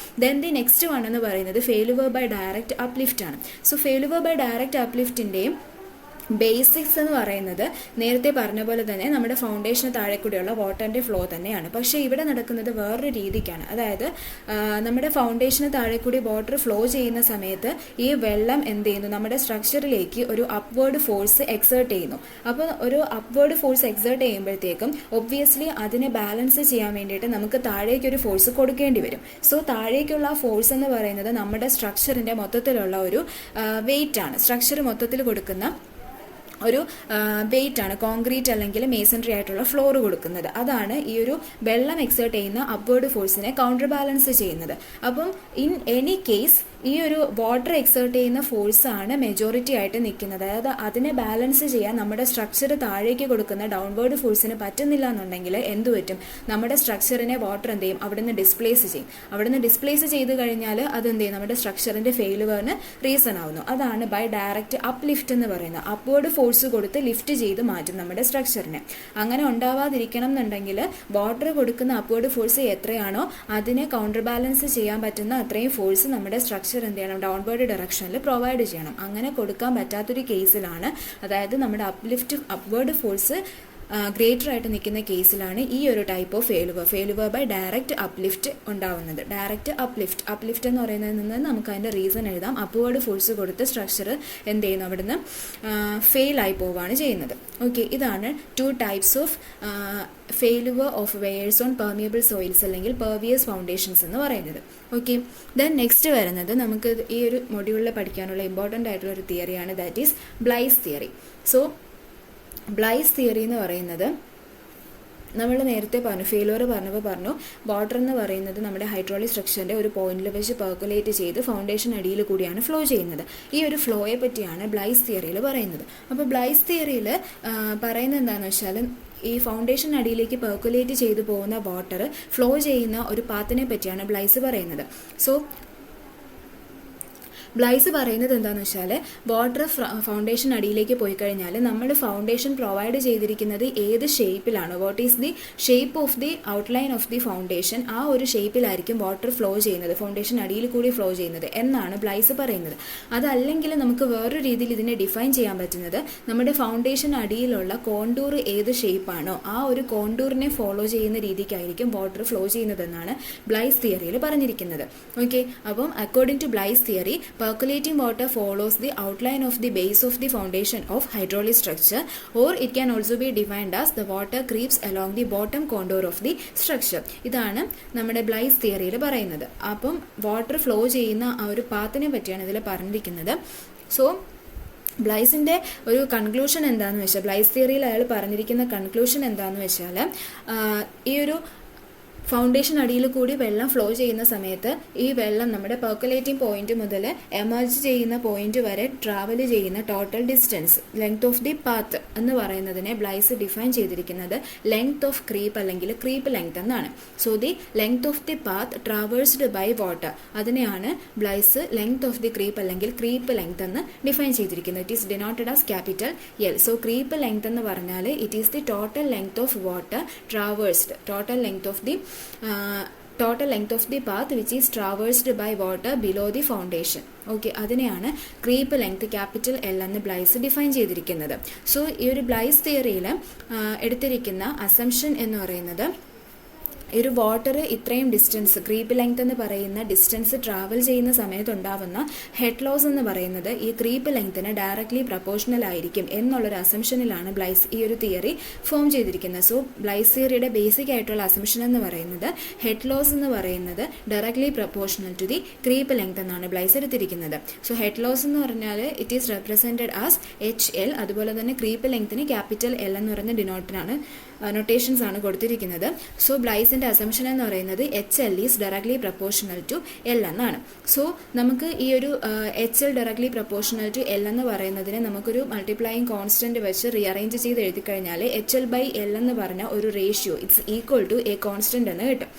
ദെൻ ദി നെക്സ്റ്റ് വൺ എന്ന് പറയുന്നത് ഫെയിലുവർ ബൈ ഡയറക്റ്റ് അപ്ലിഫ്റ്റ് ആണ്. സോ ഫെയിലുവർ ബൈ ഡയറക്റ്റ് അപ്ലിഫ്റ്റിൻ്റെയും ബേസിക്സ് എന്ന് പറയുന്നത് നേരത്തെ പറഞ്ഞ പോലെ തന്നെ നമ്മുടെ ഫൗണ്ടേഷന് താഴെ കൂടെയുള്ള വാട്ടറിൻ്റെ ഫ്ലോ തന്നെയാണ്. പക്ഷേ ഇവിടെ നടക്കുന്നത് വേറൊരു രീതിക്കാണ്. അതായത് നമ്മുടെ ഫൗണ്ടേഷന് താഴെ കൂടി വാട്ടർ ഫ്ലോ ചെയ്യുന്ന സമയത്ത് ഈ വെള്ളം എന്ത് ചെയ്യുന്നു, നമ്മുടെ സ്ട്രക്ചറിലേക്ക് ഒരു അപ്വേർഡ് ഫോഴ്സ് എക്സേർട്ട് ചെയ്യുന്നു. അപ്പോൾ ഒരു അപ്വേർഡ് ഫോഴ്സ് എക്സേർട്ട് ചെയ്യുമ്പോഴത്തേക്കും ഒബ്വിയസ്ലി അതിനെ ബാലൻസ് ചെയ്യാൻ വേണ്ടിയിട്ട് നമുക്ക് താഴേക്കൊരു ഫോഴ്സ് കൊടുക്കേണ്ടി വരും. സോ താഴേക്കുള്ള ഫോഴ്സ് എന്ന് പറയുന്നത് നമ്മുടെ സ്ട്രക്ചറിൻ്റെ മൊത്തത്തിലുള്ള ഒരു വെയിറ്റ് ആണ്. സ്ട്രക്ചർ മൊത്തത്തിൽ കൊടുക്കുന്ന ഒരു വെയിറ്റ് ആണ്, കോൺക്രീറ്റ് അല്ലെങ്കിൽ മേസൺറി ആയിട്ടുള്ള ഫ്ലോർ കൊടുക്കുന്നത്. അതാണ് ഈ ഒരു വെള്ളം എക്സേർട്ട് ചെയ്യുന്ന അപ്വേർഡ് ഫോഴ്സിനെ കൗണ്ടർ ബാലൻസ് ചെയ്യുന്നത്. അപ്പം ഇൻ എനി കേസ് ഈ ഒരു വാട്ടർ എക്സേർട്ട് ചെയ്യുന്ന ഫോഴ്സാണ് മെജോറിറ്റി ആയിട്ട് നിൽക്കുന്നത്. അതായത് അതിനെ ബാലൻസ് ചെയ്യാൻ നമ്മുടെ സ്ട്രക്ചർ താഴേക്ക് കൊടുക്കുന്ന ഡൗൺവേർഡ് ഫോഴ്സിന് പറ്റുന്നില്ല എന്നുണ്ടെങ്കിൽ എന്ത് പറ്റും, നമ്മുടെ സ്ട്രക്ചറിനെ വാട്ടർ എന്ത് ചെയ്യും, അവിടെ നിന്ന് ഡിസ്പ്ലേസ് ചെയ്യും. അവിടെ നിന്ന് ഡിസ്പ്ലേസ് ചെയ്ത് കഴിഞ്ഞാൽ അതെന്ത് ചെയ്യും, നമ്മുടെ സ്ട്രക്ചറിന്റെ ഫെയിലുവറിന് റീസൺ ആവുന്നു. അതാണ് ബൈ ഡയറക്റ്റ് അപ്ലിഫ്റ്റ് എന്ന് പറയുന്നത്. അപ്വേർഡ് ഫോഴ്സ് കൊടുത്ത് ലിഫ്റ്റ് ചെയ്ത് മാറ്റും നമ്മുടെ സ്ട്രക്ചറിനെ. അങ്ങനെ ഉണ്ടാവാതിരിക്കണം എന്നുണ്ടെങ്കിൽ വാട്ടർ കൊടുക്കുന്ന അപ്വേർഡ് ഫോഴ്സ് എത്രയാണോ അതിനെ കൗണ്ടർ ബാലൻസ് ചെയ്യാൻ പറ്റുന്ന അത്രയും ഫോഴ്സ് നമ്മുടെ സ്ട്രക്ചർ എന്ത് ചെയ്യണം, ഡൗൺവേർഡ് ഡയറക്ഷനിൽ പ്രൊവൈഡ് ചെയ്യണം. അങ്ങനെ കൊടുക്കാൻ പറ്റാത്തൊരു കേസിലാണ്, അതായത് നമ്മുടെ അപ്വേർഡ് ഫോഴ്സ് ഗ്രേറ്റർ ആയിട്ട് നിൽക്കുന്ന കേസിലാണ് ഈ ഒരു type of failure by direct uplift ഉണ്ടാവുന്നത്. ഡയറക്റ്റ് അപ്ലിഫ്റ്റ് എന്ന് പറയുന്നതിൽ നിന്ന് നമുക്ക് അതിൻ്റെ റീസൺ എഴുതാം. അപ്വേർഡ് ഫോഴ്സ് കൊടുത്ത് സ്ട്രക്ചർ എന്ത് ചെയ്യുന്നു, അവിടുന്ന് ഫെയിൽ ആയി പോവുകയാണ് ചെയ്യുന്നത്. ഓക്കെ, ഇതാണ് 2 types of failure of weirs on permeable soils അല്ലെങ്കിൽ പെർവിയസ് ഫൗണ്ടേഷൻസ് എന്ന് പറയുന്നത്. ഓക്കെ, ദെൻ നെക്സ്റ്റ് വരുന്നത് നമുക്ക് ഈ ഒരു മൊഡ്യൂളിൽ പഠിക്കാനുള്ള ഇമ്പോർട്ടൻ്റ് ആയിട്ടുള്ള ഒരു തിയറിയാണ്, that is Bligh's theory. So Bligh's theory എന്ന് പറയുന്നത് നമ്മൾ നേരത്തെ പറഞ്ഞു, ഫെയിലുവർ പറഞ്ഞു വാട്ടർ എന്ന് പറയുന്നത് നമ്മുടെ ഹൈഡ്രോളിക് സ്ട്രക്ചറിൻ്റെ ഒരു പോയിന്റിൽ വെച്ച് പെർക്കുലേറ്റ് ചെയ്ത് ഫൗണ്ടേഷൻ അടിയിൽ കൂടിയാണ് ഫ്ലോ ചെയ്യുന്നത്. ഈ ഒരു ഫ്ലോയെ പറ്റിയാണ് ബ്ലൈസ് തിയറിയിൽ പറയുന്നത്. അപ്പോൾ ബ്ലൈസ് തിയറിയിൽ പറയുന്നത് എന്താണെന്ന് വെച്ചാൽ, ഈ ഫൗണ്ടേഷൻ അടിയിലേക്ക് പെർക്കുലേറ്റ് ചെയ്തു പോകുന്ന വാട്ടർ ഫ്ലോ ചെയ്യുന്ന ഒരു പാത്തിനെ പറ്റിയാണ് ബ്ലൈസ് പറയുന്നത്. സോ ബ്ലൈസ് പറയുന്നത് എന്താണെന്ന് വെച്ചാൽ, വാട്ടർ ഫൗണ്ടേഷൻ അടിയിലേക്ക് പോയി കഴിഞ്ഞാൽ നമ്മൾ ഫൗണ്ടേഷൻ പ്രൊവൈഡ് ചെയ്തിരിക്കുന്നത് ഏത് ഷേപ്പിലാണോ, what is the shape of the outline of the foundation, ആ ഒരു ഷേപ്പിലായിരിക്കും വാട്ടർ ഫ്ലോ ചെയ്യുന്നത്, ഫൗണ്ടേഷൻ അടിയിൽ കൂടി ഫ്ലോ ചെയ്യുന്നത് എന്നാണ് ബ്ലൈസ് പറയുന്നത്. അതല്ലെങ്കിൽ നമുക്ക് വേറൊരു രീതിയിൽ ഇതിനെ ഡിഫൈൻ ചെയ്യാൻ പറ്റുന്നത്, നമ്മുടെ ഫൗണ്ടേഷൻ അടിയിലുള്ള കോണ്ടൂർ ഏത് ഷേപ്പാണോ ആ ഒരു കോണ്ടൂറിനെ ഫോളോ ചെയ്യുന്ന രീതിക്കായിരിക്കും വാട്ടർ ഫ്ലോ ചെയ്യുന്നതെന്നാണ് ബ്ലൈസ് തിയറിയിൽ പറഞ്ഞിരിക്കുന്നത്. ഓക്കെ, അപ്പം according to Bligh's theory, percolating water follows the outline of the base of the foundation of hydraulic structure, or it can also be defined as the water creeps along the bottom contour of the structure. ഇതാണ് നമ്മുടെ Blaise തിയറിയിൽ പറയുന്നത്. അപ്പം water flow ചെയ്യുന്ന ആ ഒരു പാത്തിനെ പറ്റിയാണ് ഇതിൽ പറഞ്ഞിരിക്കുന്നത്. സോ ബ്ലൈസിൻ്റെ ഒരു കൺക്ലൂഷൻ എന്താണെന്ന് വെച്ചാൽ, ബ്ലൈസ് തിയറിയിൽ അയാൾ പറഞ്ഞിരിക്കുന്ന കൺക്ലൂഷൻ എന്താണെന്ന് വെച്ചാൽ, ഈ ഒരു ഫൗണ്ടേഷൻ അടിയിൽ കൂടി വെള്ളം ഫ്ലോ ചെയ്യുന്ന സമയത്ത് ഈ വെള്ളം നമ്മുടെ പെർക്കുലേറ്റിംഗ് പോയിന്റ് മുതൽ എമർജ് ചെയ്യുന്ന പോയിന്റ് വരെ ട്രാവൽ ചെയ്യുന്ന total distance length of the path എന്ന് പറയുന്നതിനെ ബ്ലൈസ് ഡിഫൈൻ ചെയ്തിരിക്കുന്നത് ലെങ്ത് ഓഫ് ക്രീപ്പ് അല്ലെങ്കിൽ ക്രീപ്പ് ലെങ്ത് എന്നാണ്. So the length of the path traversed by water, അതിനെയാണ് Bligh length of the creep അല്ലെങ്കിൽ ക്രീപ്പ് ലെങ്ത് എന്ന് ഡിഫൈൻ ചെയ്തിരിക്കുന്നത്. It is denoted as capital L. So creep length എന്ന് പറഞ്ഞാൽ it is the total length of water traversed, total length of the path which is traversed by water below the foundation. Okay, അതിനെയാണ് creep length capital L എന്ന് Blaise define ചെയ്തിരിക്കുന്നത്. So ഈ ഒരു Blaise തിയറിയിൽ എടുത്തിരിക്കുന്ന assumption എന്ന് പറയുന്നത് ഈ ഒരു വാട്ടർ ഇത്രയും ഡിസ്റ്റൻസ് ക്രീപ്പ് ലെങ്ത് എന്ന് പറയുന്ന ഡിസ്റ്റൻസ് ട്രാവൽ ചെയ്യുന്ന സമയത്ത് ഉണ്ടാവുന്ന ഹെഡ് ലോസ് എന്ന് പറയുന്നത് ഈ ക്രീപ്പ് ലെങ്ത്തിന് ഡയറക്ട്ലി പ്രപ്പോർഷണൽ ആയിരിക്കും എന്നുള്ളൊരു അസംഷനിലാണ് ബ്ലൈസ് ഈ ഒരു തിയറി ഫോം ചെയ്തിരിക്കുന്നത്. സോ ബ്ലൈസ് തിയറിയുടെ ബേസിക് ആയിട്ടുള്ള അസംഷൻ എന്ന് പറയുന്നത് ഹെഡ് ലോസ് എന്ന് പറയുന്നത് directly proportional to the creep length എന്നാണ് ബ്ലൈസ് എടുത്തിരിക്കുന്നത്. സോ ഹെഡ് ലോസ് എന്ന് പറഞ്ഞാൽ it is represented as HL. അതുപോലെ തന്നെ ക്രീപ്പ് ലെങ്ത്തിന് ക്യാപിറ്റൽ എൽ എന്ന് പറയുന്ന നൊട്ടേഷൻസ് ആണ് കൊടുത്തിരിക്കുന്നത്. സോ ബ്ലൈസിന്റെ അസംഷൻ എന്ന് പറയുന്നത് HL is directly proportional to L എന്നാണ്. സോ നമുക്ക് ഈ ഒരു HL directly proportional to L എന്ന് പറയുന്നതിനെ നമുക്കൊരു മൾട്ടിപ്ലൈയിങ് കോൺസ്റ്റന്റ് വെച്ച് റീഅറേഞ്ച് ചെയ്ത് എഴുതി കഴിഞ്ഞാൽ HL/L എന്ന് പറഞ്ഞ ഒരു ratio it's equal to a constant എന്ന് കിട്ടും.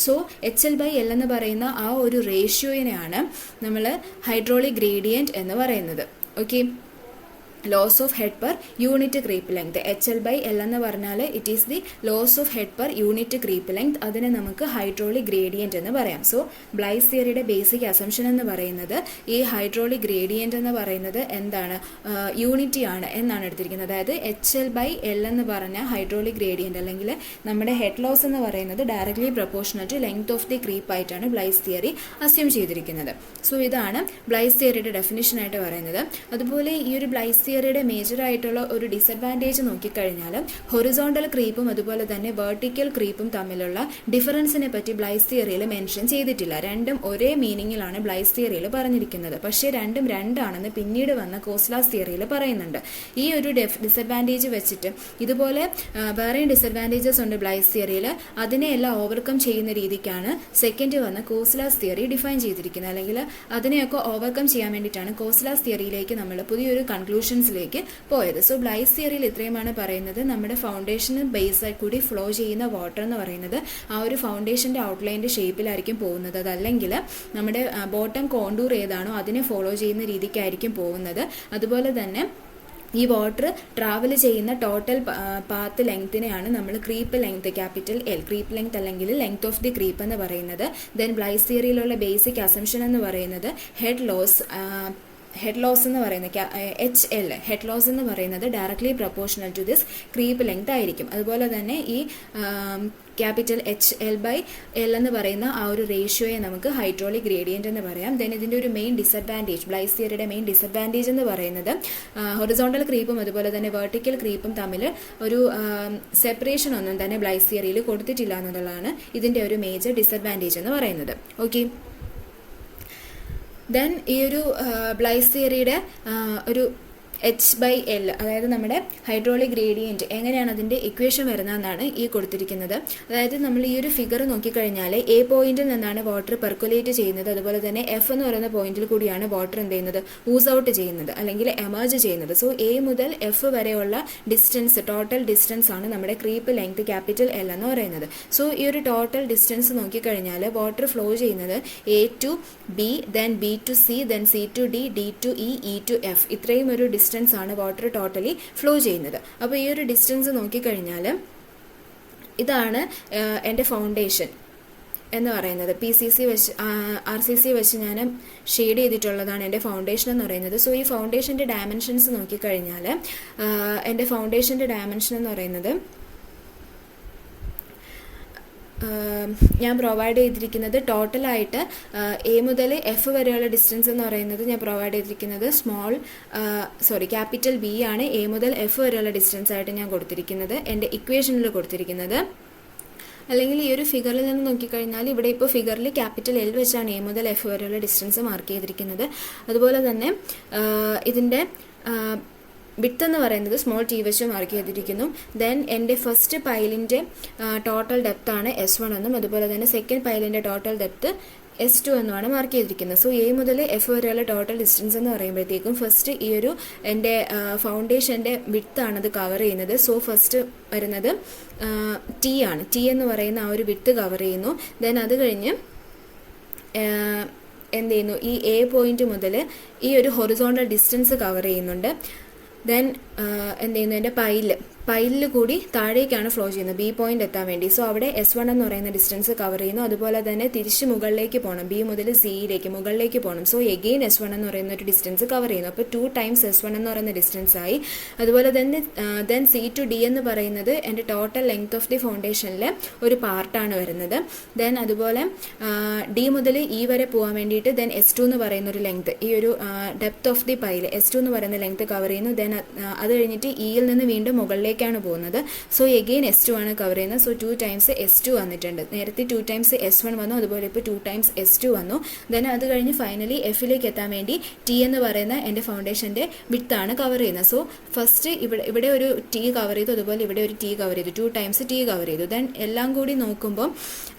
സോ HL/L എന്ന് പറയുന്ന ആ ഒരു റേഷ്യോയിനെയാണ് നമ്മൾ ഹൈഡ്രോളിക് ഗ്രേഡിയന്റ് എന്ന് പറയുന്നത്. Okay, loss of head per unit creep length HL/L എന്ന് പറഞ്ഞാൽ it is the loss of head per unit creep length. അതിനെ നമുക്ക് ഹൈഡ്രോളിക് ഗ്രേഡിയന്റ് എന്ന് പറയാം. സോ ബ്ലൈസ് തിയറിയുടെ ബേസിക് അസംഷൻ എന്ന് പറയുന്നത് ഈ ഹൈഡ്രോളിക് ഗ്രേഡിയന്റ് എന്ന് പറയുന്നത് എന്താണ്, യൂണിറ്റി ആണ് എന്നാണ് എടുത്തിരിക്കുന്നത്. അതായത് HL/L എന്ന് പറഞ്ഞ ഹൈഡ്രോളിക് ഗ്രേഡിയന്റ് അല്ലെങ്കിൽ നമ്മുടെ ഹെഡ് ലോസ് എന്ന് പറയുന്നത് directly proportional to length of the creep ആയിട്ടാണ് ബ്ലൈസ് തിയറി അസ്യൂം ചെയ്തിരിക്കുന്നത്. സോ ഇതാണ് ബ്ലൈസ് തിയറിയുടെ ഡെഫിനിഷൻ ആയിട്ട് പറയുന്നത്. അതുപോലെ ഈ ഒരു ബ്ലൈസ് തിയറിയുടെ മേജർ ആയിട്ടുള്ള ഒരു ഡിസഡ്വാൻറ്റേജ് നോക്കിക്കഴിഞ്ഞാൽ ഹൊറിസോണ്ടൽ ക്രീപ്പും അതുപോലെ തന്നെ വെർട്ടിക്കൽ ക്രീപ്പും തമ്മിലുള്ള ഡിഫറൻസിനെ പറ്റി ബ്ലൈസ് തിയറിയിൽ മെൻഷൻ ചെയ്തിട്ടില്ല. രണ്ടും ഒരേ മീനിങ്ങിലാണ് ബ്ലൈസ് തിയറിയിൽ പറഞ്ഞിരിക്കുന്നത്. പക്ഷേ രണ്ടും രണ്ടാണെന്ന് പിന്നീട് വന്ന കോസ്ലാസ് തിയറിയിൽ പറയുന്നുണ്ട്. ഈ ഒരു ഡിസഡ്വാൻറ്റേജ് വെച്ചിട്ട് ഇതുപോലെ വേറെയും ഡിസഡ്വാൻറ്റേജസ് ഉണ്ട് ബ്ലൈസ് തിയറിയിൽ. അതിനെയെല്ലാം ഓവർകം ചെയ്യുന്ന രീതിക്കാണ് സെക്കൻഡ് വന്ന കോസ്ലാസ് തിയറി ഡിഫൈൻ ചെയ്തിരിക്കുന്നത്. അല്ലെങ്കിൽ അതിനെയൊക്കെ ഓവർകം ചെയ്യാൻ വേണ്ടിയിട്ടാണ് കോസ്ലാസ് തിയറിയിലേക്ക് നമ്മൾ പുതിയൊരു കൺക്ലൂഷൻ പോയത്. സോ ബ്ലൈസ് തിയറിയിൽ ഇത്രയുമാണ് പറയുന്നത്. നമ്മുടെ ഫൗണ്ടേഷന് ബേസ് ആയി കൂടി ഫ്ലോ ചെയ്യുന്ന വാട്ടർ എന്ന് പറയുന്നത് ആ ഒരു ഫൗണ്ടേഷന്റെ ഔട്ട്ലൈൻ്റെ ഷേപ്പിലായിരിക്കും പോകുന്നത്. അതല്ലെങ്കിൽ നമ്മുടെ ബോട്ടം കോണ്ടൂർ ഏതാണോ അതിനെ ഫോളോ ചെയ്യുന്ന രീതിക്കായിരിക്കും പോകുന്നത്. അതുപോലെ തന്നെ ഈ വാട്ടർ ട്രാവൽ ചെയ്യുന്ന ടോട്ടൽ പാത്ത് ലെങ്ത്തിനെയാണ് നമ്മൾ creep length capital L creep length അല്ലെങ്കിൽ ലെങ്ത് ഓഫ് ദി ക്രീപ്പ് എന്ന് പറയുന്നത്. ദെൻ ബ്ലൈസ് തിയറിയിലുള്ള ബേസിക് അസംഷൻ എന്ന് പറയുന്നത് ഹെഡ് ലോസ് എന്ന് പറയുന്നത് HL ഹെഡ് ലോസ് എന്ന് പറയുന്നത് directly proportional to this creep length ആയിരിക്കും. അതുപോലെ തന്നെ ഈ ക്യാപിറ്റൽ HL/L എന്ന് പറയുന്ന ആ ഒരു റേഷ്യോയെ നമുക്ക് ഹൈഡ്രോളിക് ഗ്രേഡിയന്റ് എന്ന് പറയാം. ദെൻ ഇതിന്റെ ഒരു മെയിൻ ഡിസഡ്വാൻറ്റേജ് ബ്ലൈസ് തിയറിയുടെ മെയിൻ ഡിസഡ്വാൻറ്റേജ് എന്ന് പറയുന്നത് ഹൊറിസോണ്ടൽ ക്രീപ്പും അതുപോലെ തന്നെ വെർട്ടിക്കൽ ക്രീപ്പും തമ്മിൽ ഒരു സെപ്പറേഷൻ ഒന്നും തന്നെ ബ്ലൈസ് തിയറിയിൽ കൊടുത്തിട്ടില്ല എന്നുള്ളതാണ് ഇതിന്റെ ഒരു മേജർ ഡിസഡ്വാൻറ്റേജ് എന്ന് പറയുന്നത്. ഓക്കെ, ദെൻ ഈ ഒരു ബ്ലൈസ് തിയറിയുടെ ഒരു H/L അതായത് നമ്മുടെ ഹൈഡ്രോളിക് ഗ്രേഡിയന്റ് എങ്ങനെയാണ് അതിന്റെ ഇക്വേഷൻ വരുന്നതെന്നാണ് ഈ കൊടുത്തിരിക്കുന്നത്. അതായത് നമ്മൾ ഈ ഒരു ഫിഗർ നോക്കിക്കഴിഞ്ഞാൽ എ പോയിന്റിൽ നിന്നാണ് വാട്ടർ പെർക്കുലേറ്റ് ചെയ്യുന്നത്. അതുപോലെ തന്നെ F എന്ന് പറയുന്ന പോയിന്റിൽ കൂടിയാണ് വാട്ടർ എന്ത് ചെയ്യുന്നത്, ഊസ് ഔട്ട് ചെയ്യുന്നത് അല്ലെങ്കിൽ എമർജ് ചെയ്യുന്നത്. സോ A മുതൽ F വരെയുള്ള ഡിസ്റ്റൻസ് ടോട്ടൽ ഡിസ്റ്റൻസ് ആണ് നമ്മുടെ ക്രീപ്പ് ലെങ്ത് ക്യാപിറ്റൽ L എന്ന് പറയുന്നത്. സോ ഈ ഒരു ടോട്ടൽ ഡിസ്റ്റൻസ് നോക്കിക്കഴിഞ്ഞാൽ വാട്ടർ ഫ്ലോ ചെയ്യുന്നത് A to B, then B to C, then C to D, D to E, E to F ഇത്രയും ഒരു ഡിസ്റ്റൻസ് ആണ് വാട്ടർ ടോട്ടലി ഫ്ലോ ചെയ്യുന്നത്. അപ്പോൾ ഈ ഒരു ഡിസ്റ്റൻസ് നോക്കിക്കഴിഞ്ഞാൽ ഇതാണ് എൻ്റെ ഫൗണ്ടേഷൻ എന്ന് പറയുന്നത്. PCC വെച്ച് RCC വെച്ച് ഞാൻ ഷെയ്ഡ് ചെയ്തിട്ടുള്ളതാണ് എൻ്റെ ഫൗണ്ടേഷൻ എന്ന് പറയുന്നത്. സോ ഈ ഫൗണ്ടേഷൻ്റെ ഡയമെൻഷൻസ് നോക്കിക്കഴിഞ്ഞാൽ എൻ്റെ ഫൗണ്ടേഷൻ്റെ ഡയമെൻഷൻ എന്ന് പറയുന്നത് ഞാൻ പ്രൊവൈഡ് ചെയ്തിരിക്കുന്നത് ടോട്ടലായിട്ട് A മുതൽ F വരെയുള്ള ഡിസ്റ്റൻസ് എന്ന് പറയുന്നത് ഞാൻ പ്രൊവൈഡ് ചെയ്തിരിക്കുന്നത് ക്യാപിറ്റൽ B ആണ് A മുതൽ F വരെയുള്ള ഡിസ്റ്റൻസ് ആയിട്ട് ഞാൻ കൊടുത്തിരിക്കുന്നത് എൻ്റെ ഇക്വേഷനിൽ കൊടുത്തിരിക്കുന്നത്. അല്ലെങ്കിൽ ഈ ഒരു ഫിഗറിൽ നിന്ന് നോക്കിക്കഴിഞ്ഞാൽ ഇവിടെ ഇപ്പോൾ ഫിഗറിൽ ക്യാപിറ്റൽ L വെച്ചാണ് A മുതൽ F വരെയുള്ള ഡിസ്റ്റൻസ് മാർക്ക് ചെയ്തിരിക്കുന്നത്. അതുപോലെ തന്നെ ഇതിൻ്റെ വിഡ്ത്ത് എന്ന് പറയുന്നത് സ്മോൾ ടി വെച്ച് മാർക്ക് ചെയ്തിരിക്കുന്നു. ദെൻ എൻ്റെ ഫസ്റ്റ് പൈലിൻ്റെ ടോട്ടൽ ഡെപ്ത് ആണ് S1 എന്നും അതുപോലെ തന്നെ സെക്കൻഡ് പൈലിൻ്റെ ടോട്ടൽ ഡെപ്ത് S2 എന്നുമാണ് മാർക്ക് ചെയ്തിരിക്കുന്നത്. സോ എ മുതൽ എഫ് വരെയുള്ള ടോട്ടൽ ഡിസ്റ്റൻസ് എന്ന് പറയുമ്പോഴത്തേക്കും ഫസ്റ്റ് ഈ ഒരു എൻ്റെ ഫൗണ്ടേഷൻ്റെ വിഡ്ത്താണ് അത് കവർ ചെയ്യുന്നത്. സോ ഫസ്റ്റ് വരുന്നത് ടി ആണ്. ടി എന്ന് പറയുന്ന ആ ഒരു വിഡ്ത്ത് കവർ ചെയ്യുന്നു. ദെൻ അത് കഴിഞ്ഞ് എന്ത് ചെയ്യുന്നു, ഈ എ പോയിന്റ് മുതൽ ഈ ഒരു ഹൊറിസോണ്ടൽ ഡിസ്റ്റൻസ് കവർ ചെയ്യുന്നുണ്ട്. ദെൻ എന്ത് ചെയ്യുന്നു, എൻ്റെ പൈലിൽ കൂടി താഴേക്കാണ് ഫ്ലോ ചെയ്യുന്നത് ബി പോയിന്റ് എത്താൻ വേണ്ടി. സോ അവിടെ S1 എന്ന് പറയുന്ന ഡിസ്റ്റൻസ് കവർ ചെയ്യുന്നു. അതുപോലെ തന്നെ തിരിച്ച് മുകളിലേക്ക് പോകണം, ബി മുതൽ സിയിലേക്ക് മുകളിലേക്ക് പോകണം. സോ എഗെയിൻ S1 എന്ന് പറയുന്ന ഒരു ഡിസ്റ്റൻസ് കവർ ചെയ്യുന്നു. അപ്പോൾ 2 ടൈംസ് S1 എന്ന് പറയുന്ന ഡിസ്റ്റൻസ് ആയി. അതുപോലെ തന്നെ ദെൻ C to D എന്ന് പറയുന്നത് എൻ്റെ ടോട്ടൽ ലെങ്ത് ഓഫ് ദി ഫൗണ്ടേഷനിലെ ഒരു പാർട്ടാണ് വരുന്നത്. ദെൻ അതുപോലെ ഡി മുതൽ ഇ വരെ പോകാൻ വേണ്ടിയിട്ട് ദെൻ S2 എന്ന് പറയുന്ന ഒരു ലെങ്ത്, ഈ ഒരു depth of the pile S2 എന്ന് പറയുന്ന ലെങ്ത് കവർ ചെയ്യുന്നു. ദെൻ അത് കഴിഞ്ഞിട്ട് ഇയിൽ നിന്ന് വീണ്ടും മുകളിലേക്കാണ് പോകുന്നത്. സോ എഗെയിൻ S2 ആണ് കവർ ചെയ്യുന്നത്. സോ 2 ടൈംസ് S2 വന്നിട്ടുണ്ട്. നേരത്തെ 2 ടൈംസ് S1 വന്നു, അതുപോലെ ഇപ്പോൾ 2 ടൈംസ് S2 വന്നു. ദെൻ അത് കഴിഞ്ഞ് ഫൈനലി എഫിലേക്ക് എത്താൻ വേണ്ടി ടി എന്ന് പറയുന്ന എൻ്റെ ഫൗണ്ടേഷൻ്റെ വിഡ്ത്താണ് കവർ ചെയ്യുന്നത്. സോ ഫസ്റ്റ് ഇവിടെ ഒരു ടി കവർ ചെയ്തു, അതുപോലെ ഇവിടെ ഒരു ടി കവർ ചെയ്തു, 2 ടൈംസ് ടി കവർ ചെയ്തു. ദെൻ എല്ലാം കൂടി നോക്കുമ്പോൾ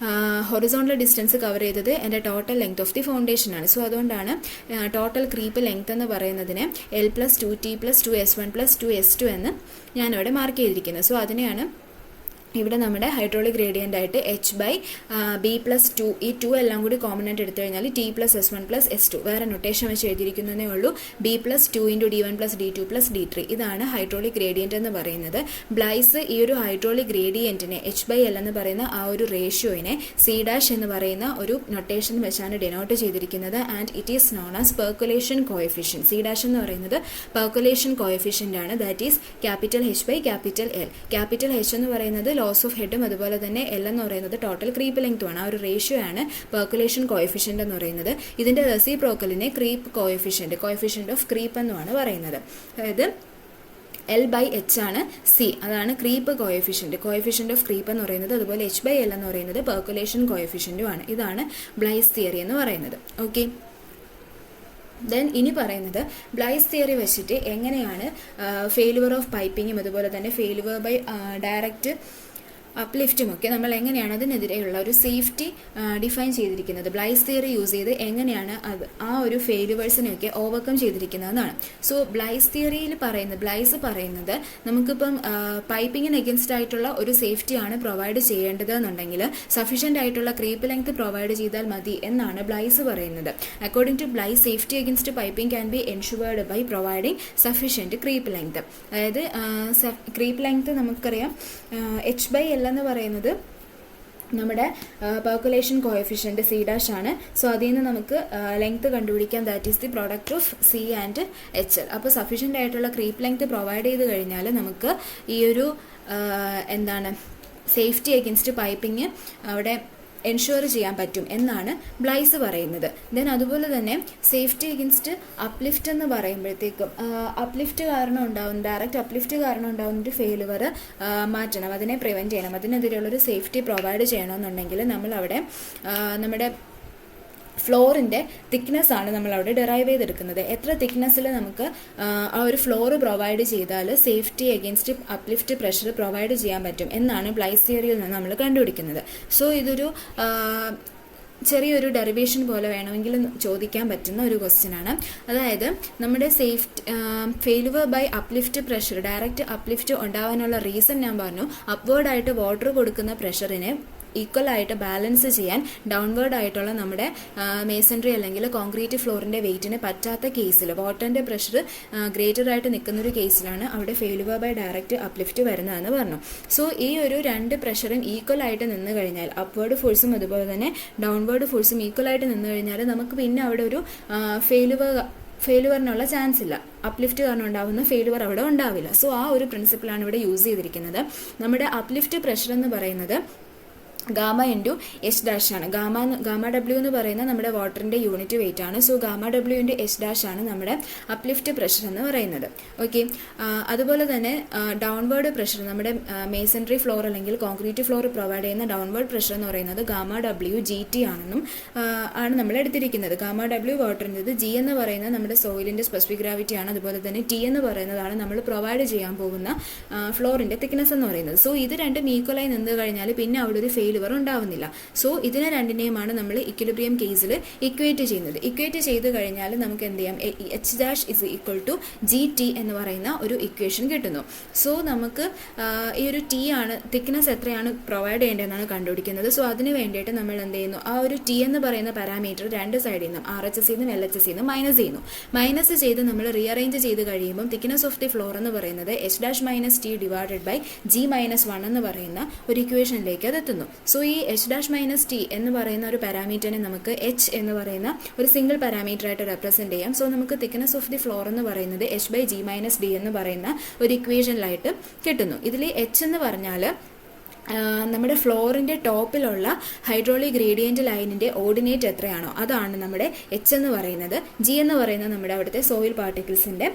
ഹൊറിസോണ്ടൽ ഡിസ്റ്റൻസ് കവർ ചെയ്തത് എൻ്റെ total length of the foundation ആണ്. സോ അതുകൊണ്ടാണ് ടോട്ടൽ ക്രീപ്പ് ലെങ്ത് എന്ന് പറയുന്നതിന് L+2T+2S1+2S2 എന്ന് ഞാനിവിടെ മാർക്ക് ചെയ്തിരിക്കുന്നത്. സോ അതിനെയാണ് ഇവിടെ നമ്മുടെ ഹൈഡ്രോളിക് ഗ്രേഡിയൻ്റ് ആയിട്ട് H/B+2, ഈ 2 എല്ലാം കൂടി കോമൺ ആയിട്ട് എടുത്തു കഴിഞ്ഞാൽ T+S1+S2, വേറെ നൊട്ടേഷൻ വെച്ച് എഴുതിയിരിക്കുന്നതേ ഉള്ളൂ. B+2 × D1+D2+D3, ഇതാണ് ഹൈഡ്രോളിക് ഗ്രേഡിയൻ്റ് എന്ന് പറയുന്നത്. ബ്ലൈസ് ഈ ഒരു ഹൈഡ്രോളിക് ഗ്രേഡിയൻറ്റിനെ H/L എന്ന് പറയുന്ന ആ ഒരു റേഷ്യോയിനെ C' എന്ന് പറയുന്ന ഒരു നൊട്ടേഷൻ വെച്ചാണ് ഡിനോട്ട് ചെയ്തിരിക്കുന്നത്. And it is known as percolation coefficient. C' എന്ന് പറയുന്നത് പെർക്കുലേഷൻ കോഎഫിഷ്യൻ്റ് ആണ്. That is H/L. Capital H എന്ന് പറയുന്നത് ലോസ് ഓഫ് ഹെഡും അതുപോലെ തന്നെ L എന്ന് പറയുന്നത് ടോട്ടൽ ക്രീപ്പ് ലെങ്ത്തുമാണ്. ആ ഒരു റേഷ്യോ ആണ് പെർക്കുലേഷൻ കോഎഫിഷ്യൻ്റ് എന്ന് പറയുന്നത്. ഇതിൻ്റെ റെസിപ്രോക്കലിനെ ക്രീപ്പ് കോഎഫിഷ്യൻ്റ് ഓഫ് ക്രീപ്പ് എന്നുമാണ് പറയുന്നത്. അതായത് L/H ആണ് C, അതാണ് ക്രീപ്പ് കോഎഫിഷ്യൻ്റ് ഓഫ് ക്രീപ്പ് എന്ന് പറയുന്നത്. അതുപോലെ H/L എന്ന് പറയുന്നത് പെർക്കുലേഷൻ കോഎഫിഷ്യൻ്റും ആണ്. ഇതാണ് ബ്ലൈസ് തിയറി എന്ന് പറയുന്നത്. ഓക്കെ, ദെൻ ഇനി പറയുന്നത് ബ്ലൈസ് തിയറി വെച്ചിട്ട് എങ്ങനെയാണ് ഫെയിലുവർ ഓഫ് പൈപ്പിങ്ങും അതുപോലെ തന്നെ ഫെയിലുവർ ബൈ ഡയറക്റ്റ് അപ്ലിഫ്റ്റും ഒക്കെ നമ്മൾ എങ്ങനെയാണ് അതിനെതിരെയുള്ള ഒരു സേഫ്റ്റി ഡിഫൈൻ ചെയ്തിരിക്കുന്നത്, ബ്ലൈസ് തിയറി യൂസ് ചെയ്ത് എങ്ങനെയാണ് ആ ഒരു ഫെയിലുവേഴ്സിനെയൊക്കെ ഓവർകം ചെയ്തിരിക്കുന്നതെന്നാണ്. സോ ബ്ലൈസ് പറയുന്നത് നമുക്കിപ്പം പൈപ്പിങ്ങിന് എഗൻസ്റ്റ് ആയിട്ടുള്ള ഒരു സേഫ്റ്റിയാണ് പ്രൊവൈഡ് ചെയ്യേണ്ടത് എന്നുണ്ടെങ്കിൽ സഫീഷ്യൻ്റ് ആയിട്ടുള്ള ക്രീപ്പ് ലെങ്ത് പ്രൊവൈഡ് ചെയ്താൽ മതി എന്നാണ് ബ്ലൈസ് പറയുന്നത്. According to Bligh's, safety against piping can be ensured by providing sufficient creep length. അതായത് ക്രീപ്പ് ലെങ്ത് നമുക്കറിയാം H/L എന്ന് പറയുന്നത് നമ്മുടെ പെർക്കുലേഷൻ കോഎഫിഷ്യൻ്റ് C' ആണ്. സോ അതിൽ നിന്ന് നമുക്ക് ലെങ്ത് കണ്ടുപിടിക്കാം. That is the product of C and HL. അപ്പോൾ സഫീഷ്യൻ്റ് ആയിട്ടുള്ള ക്രീപ്പ് ലെങ്ത് പ്രൊവൈഡ് ചെയ്ത് കഴിഞ്ഞാൽ നമുക്ക് ഈ ഒരു സേഫ്റ്റി എഗൻസ്റ്റ് പൈപ്പിംഗ് അവിടെ എൻഷുവർ ചെയ്യാൻ പറ്റും എന്നാണ് ബ്ലൈസ് പറയുന്നത്. ദെൻ അതുപോലെ തന്നെ സേഫ്റ്റി എഗൻസ്റ്റ് അപ്ലിഫ്റ്റ് എന്ന് പറയുമ്പോഴത്തേക്കും ഡയറക്റ്റ് അപ്ലിഫ്റ്റ് കാരണം ഉണ്ടാകുന്ന ഒരു ഫെയിലുവർ മാറ്റണം, അതിനെ പ്രിവെൻറ്റ് ചെയ്യണം, അതിനെതിരെയുള്ളൊരു സേഫ്റ്റി പ്രൊവൈഡ് ചെയ്യണമെന്നുണ്ടെങ്കിൽ നമ്മളവിടെ നമ്മുടെ ഫ്ലോറിൻ്റെ തിക്നെസ് ആണ് നമ്മളവിടെ ഡെറൈവ് ചെയ്തെടുക്കുന്നത്. എത്ര തിക്നെസ്സിൽ നമുക്ക് ആ ഒരു ഫ്ലോർ പ്രൊവൈഡ് ചെയ്താൽ safety against uplift pressure provide ചെയ്യാൻ പറ്റും എന്നാണ് ബ്ലൈസ് തിയറിയിൽ നിന്ന് നമ്മൾ കണ്ടുപിടിക്കുന്നത്. സോ ഇതൊരു ചെറിയൊരു ഡെറിവേഷൻ പോലെ വേണമെങ്കിൽ ചോദിക്കാൻ പറ്റുന്ന ഒരു ക്വസ്റ്റ്യൻ ആണ്. അതായത് നമ്മുടെ failure by uplift pressure, direct uplift ഉണ്ടാവാനുള്ള റീസൺ ഞാൻ പറഞ്ഞു. അപ്വേർഡായിട്ട് വാട്ടർ കൊടുക്കുന്ന പ്രഷറിനെ ഈക്വൽ ആയിട്ട് ബാലൻസ് ചെയ്യാൻ ഡൗൺവേർഡ് ആയിട്ടുള്ള നമ്മുടെ മേസൺറി അല്ലെങ്കിൽ കോൺക്രീറ്റ് ഫ്ലോറിൻ്റെ വെയിറ്റിന് പറ്റാത്ത കേസിൽ, വാട്ടറിൻ്റെ പ്രഷർ ഗ്രേറ്റർ ആയിട്ട് നിൽക്കുന്നൊരു കേസിലാണ് അവിടെ ഫെയിലുവർ ബൈ ഡയറക്റ്റ് അപ്ലിഫ്റ്റ് വരുന്നതെന്ന് പറഞ്ഞു. സോ ഈ ഒരു രണ്ട് പ്രഷറും ഈക്വൽ ആയിട്ട് നിന്ന് കഴിഞ്ഞാൽ, അപ്വേർഡ് ഫോഴ്സും അതുപോലെ തന്നെ ഡൗൺവേർഡ് ഫോഴ്സും ഈക്വൽ ആയിട്ട് നിന്ന് കഴിഞ്ഞാൽ നമുക്ക് പിന്നെ അവിടെ ഒരു ഫെയിലുവറിനുള്ള ചാൻസ് ഇല്ല. അപ്ലിഫ്റ്റ് കാരണം ഉണ്ടാകുന്ന ഫെയിലുവർ അവിടെ ഉണ്ടാവില്ല. സോ ആ ഒരു പ്രിൻസിപ്പിളാണ് ഇവിടെ യൂസ് ചെയ്തിരിക്കുന്നത്. നമ്മുടെ അപ്ലിഫ്റ്റ് പ്രഷർ എന്ന് പറയുന്നത് ഗാമ ഇൻറ്റു എച്ച് ഡാഷ് ആണ്. ഗാമ ഡബ്ല്യു എന്ന് പറയുന്നത് നമ്മുടെ വാട്ടറിൻ്റെ യൂണിറ്റ് വെയിറ്റ് ആണ്. So gamma W into H dash ആണ് നമ്മുടെ അപ്ലിഫ്റ്റ് പ്രഷർ എന്ന് പറയുന്നത്. ഓക്കെ, അതുപോലെ തന്നെ ഡൗൺവേർഡ് പ്രഷർ, നമ്മുടെ മേസൺട്രി ഫ്ലോർ അല്ലെങ്കിൽ കോൺക്രീറ്റ് ഫ്ലോർ പ്രൊവൈഡ് ചെയ്യുന്ന ഡൗൺവേർഡ് പ്രഷർ എന്ന് പറയുന്നത് ഗാമ ഡബ്ല്യു ജി ടി ആണെന്നും ആണ് നമ്മൾ എടുത്തിരിക്കുന്നത്. ഗാമ ഡബ്ല്യു വാട്ടറിൻ്റെത്, ജി എന്ന് പറയുന്നത് നമ്മുടെ സോയിലിൻ്റെ സ്പെസിഫിക് ഗ്രാവിറ്റി ആണ്. അതുപോലെ തന്നെ ടി എന്ന് പറയുന്നതാണ് നമ്മൾ പ്രൊവൈഡ് ചെയ്യാൻ പോകുന്ന ഫ്ലോറിൻ്റെ തിക്നെസ് എന്ന് പറയുന്നത്. സോ ഇത് രണ്ടും ഈക്വലായി നിന്ന് കഴിഞ്ഞാൽ പിന്നെ അവിടെ ഒരു ഫെയിലുവർ ഉണ്ടാവുന്നില്ല. സോ ഇതിനെ രണ്ടിനെയുമാണ് നമ്മൾ ഇക്വിലിബ്രിയം കേസിൽ ഇക്വേറ്റ് ചെയ്യുന്നത്. ഇക്വേറ്റ് ചെയ്ത് കഴിഞ്ഞാൽ നമുക്ക് എന്ത് ചെയ്യാം, H dash is equal to G T എന്ന് പറയുന്ന ഒരു ഇക്വേഷൻ കിട്ടുന്നു. സോ നമുക്ക് ഈ ഒരു ടി ആണ്, തിക്നെസ് എത്രയാണ് പ്രൊവൈഡ് ചെയ്യേണ്ടതെന്നാണ് കണ്ടുപിടിക്കുന്നത്. സോ അതിന് വേണ്ടിയിട്ട് നമ്മൾ എന്ത് ചെയ്യുന്നു, ആ ഒരു ടി എന്ന് പറയുന്ന പാരാമീറ്റർ രണ്ട് സൈഡിൽ നിന്നും RHS നിന്നും LHS നിന്നും മൈനസ് ചെയ്യുന്നു. മൈനസ് ചെയ്ത് നമ്മൾ റീഅറേഞ്ച് ചെയ്ത് കഴിയുമ്പോൾ തിക്നെസ് ഓഫ് ദി ഫ്ലോർ എന്ന് പറയുന്നത് H dash minus T divided by G minus 1 എന്ന് പറയുന്ന ഒരു ഇക്വേഷനിലേക്ക് അത് എത്തുന്നു. സോ ഈ എച്ച് ഡാഷ് മൈനസ് ടി എന്ന് പറയുന്ന ഒരു പാരാമീറ്ററിനെ നമുക്ക് എച്ച് എന്ന് പറയുന്ന ഒരു സിംഗിൾ പാരാമീറ്റർ ആയിട്ട് റെപ്രസെന്റ് ചെയ്യാം. സോ നമുക്ക് തിക്നെസ് ഓഫ് ദി ഫ്ലോർ എന്ന് പറയുന്നത് H by G minus D എന്ന് പറയുന്ന ഒരു ഇക്വേഷനിലായിട്ട് കിട്ടുന്നു. ഇതിൽ എച്ച് എന്ന് പറഞ്ഞാൽ നമ്മുടെ ഫ്ലോറിൻ്റെ ടോപ്പിലുള്ള ഹൈഡ്രോളിക് ഗ്രേഡിയൻറ്റ് ലൈനിൻ്റെ ഓർഡിനേറ്റ് എത്രയാണോ അതാണ് നമ്മുടെ എച്ച് എന്ന് പറയുന്നത്. ജി എന്ന് പറയുന്നത് നമ്മുടെ അവിടുത്തെ സോയിൽ പാർട്ടിക്കിൾസിൻ്റെ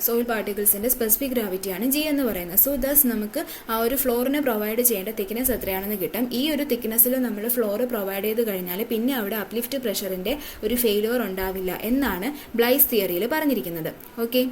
സോയിൽ പാർട്ടിക്കിൾസിൻ്റെ സ്പെസിഫിക് ഗ്രാവിറ്റിയാണ് ജി എന്ന് പറയുന്നത്. സോ ദസ് നമുക്ക് ആ ഒരു ഫ്ലോറിന് പ്രൊവൈഡ് ചെയ്യേണ്ട തിക്നെസ് എത്രയാണെന്ന് കിട്ടും. ഈ ഒരു തിക്നെസ്സിൽ നമ്മൾ ഫ്ലോർ പ്രൊവൈഡ് ചെയ്ത് കഴിഞ്ഞാൽ പിന്നെ അവിടെ അപ്ലിഫ്റ്റ് പ്രഷറിൻ്റെ ഒരു ഫെയിലിയർ ഉണ്ടാവില്ല എന്നാണ് ബ്ലൈസ് തിയറിയിൽ പറഞ്ഞിരിക്കുന്നത്. ഓക്കെ.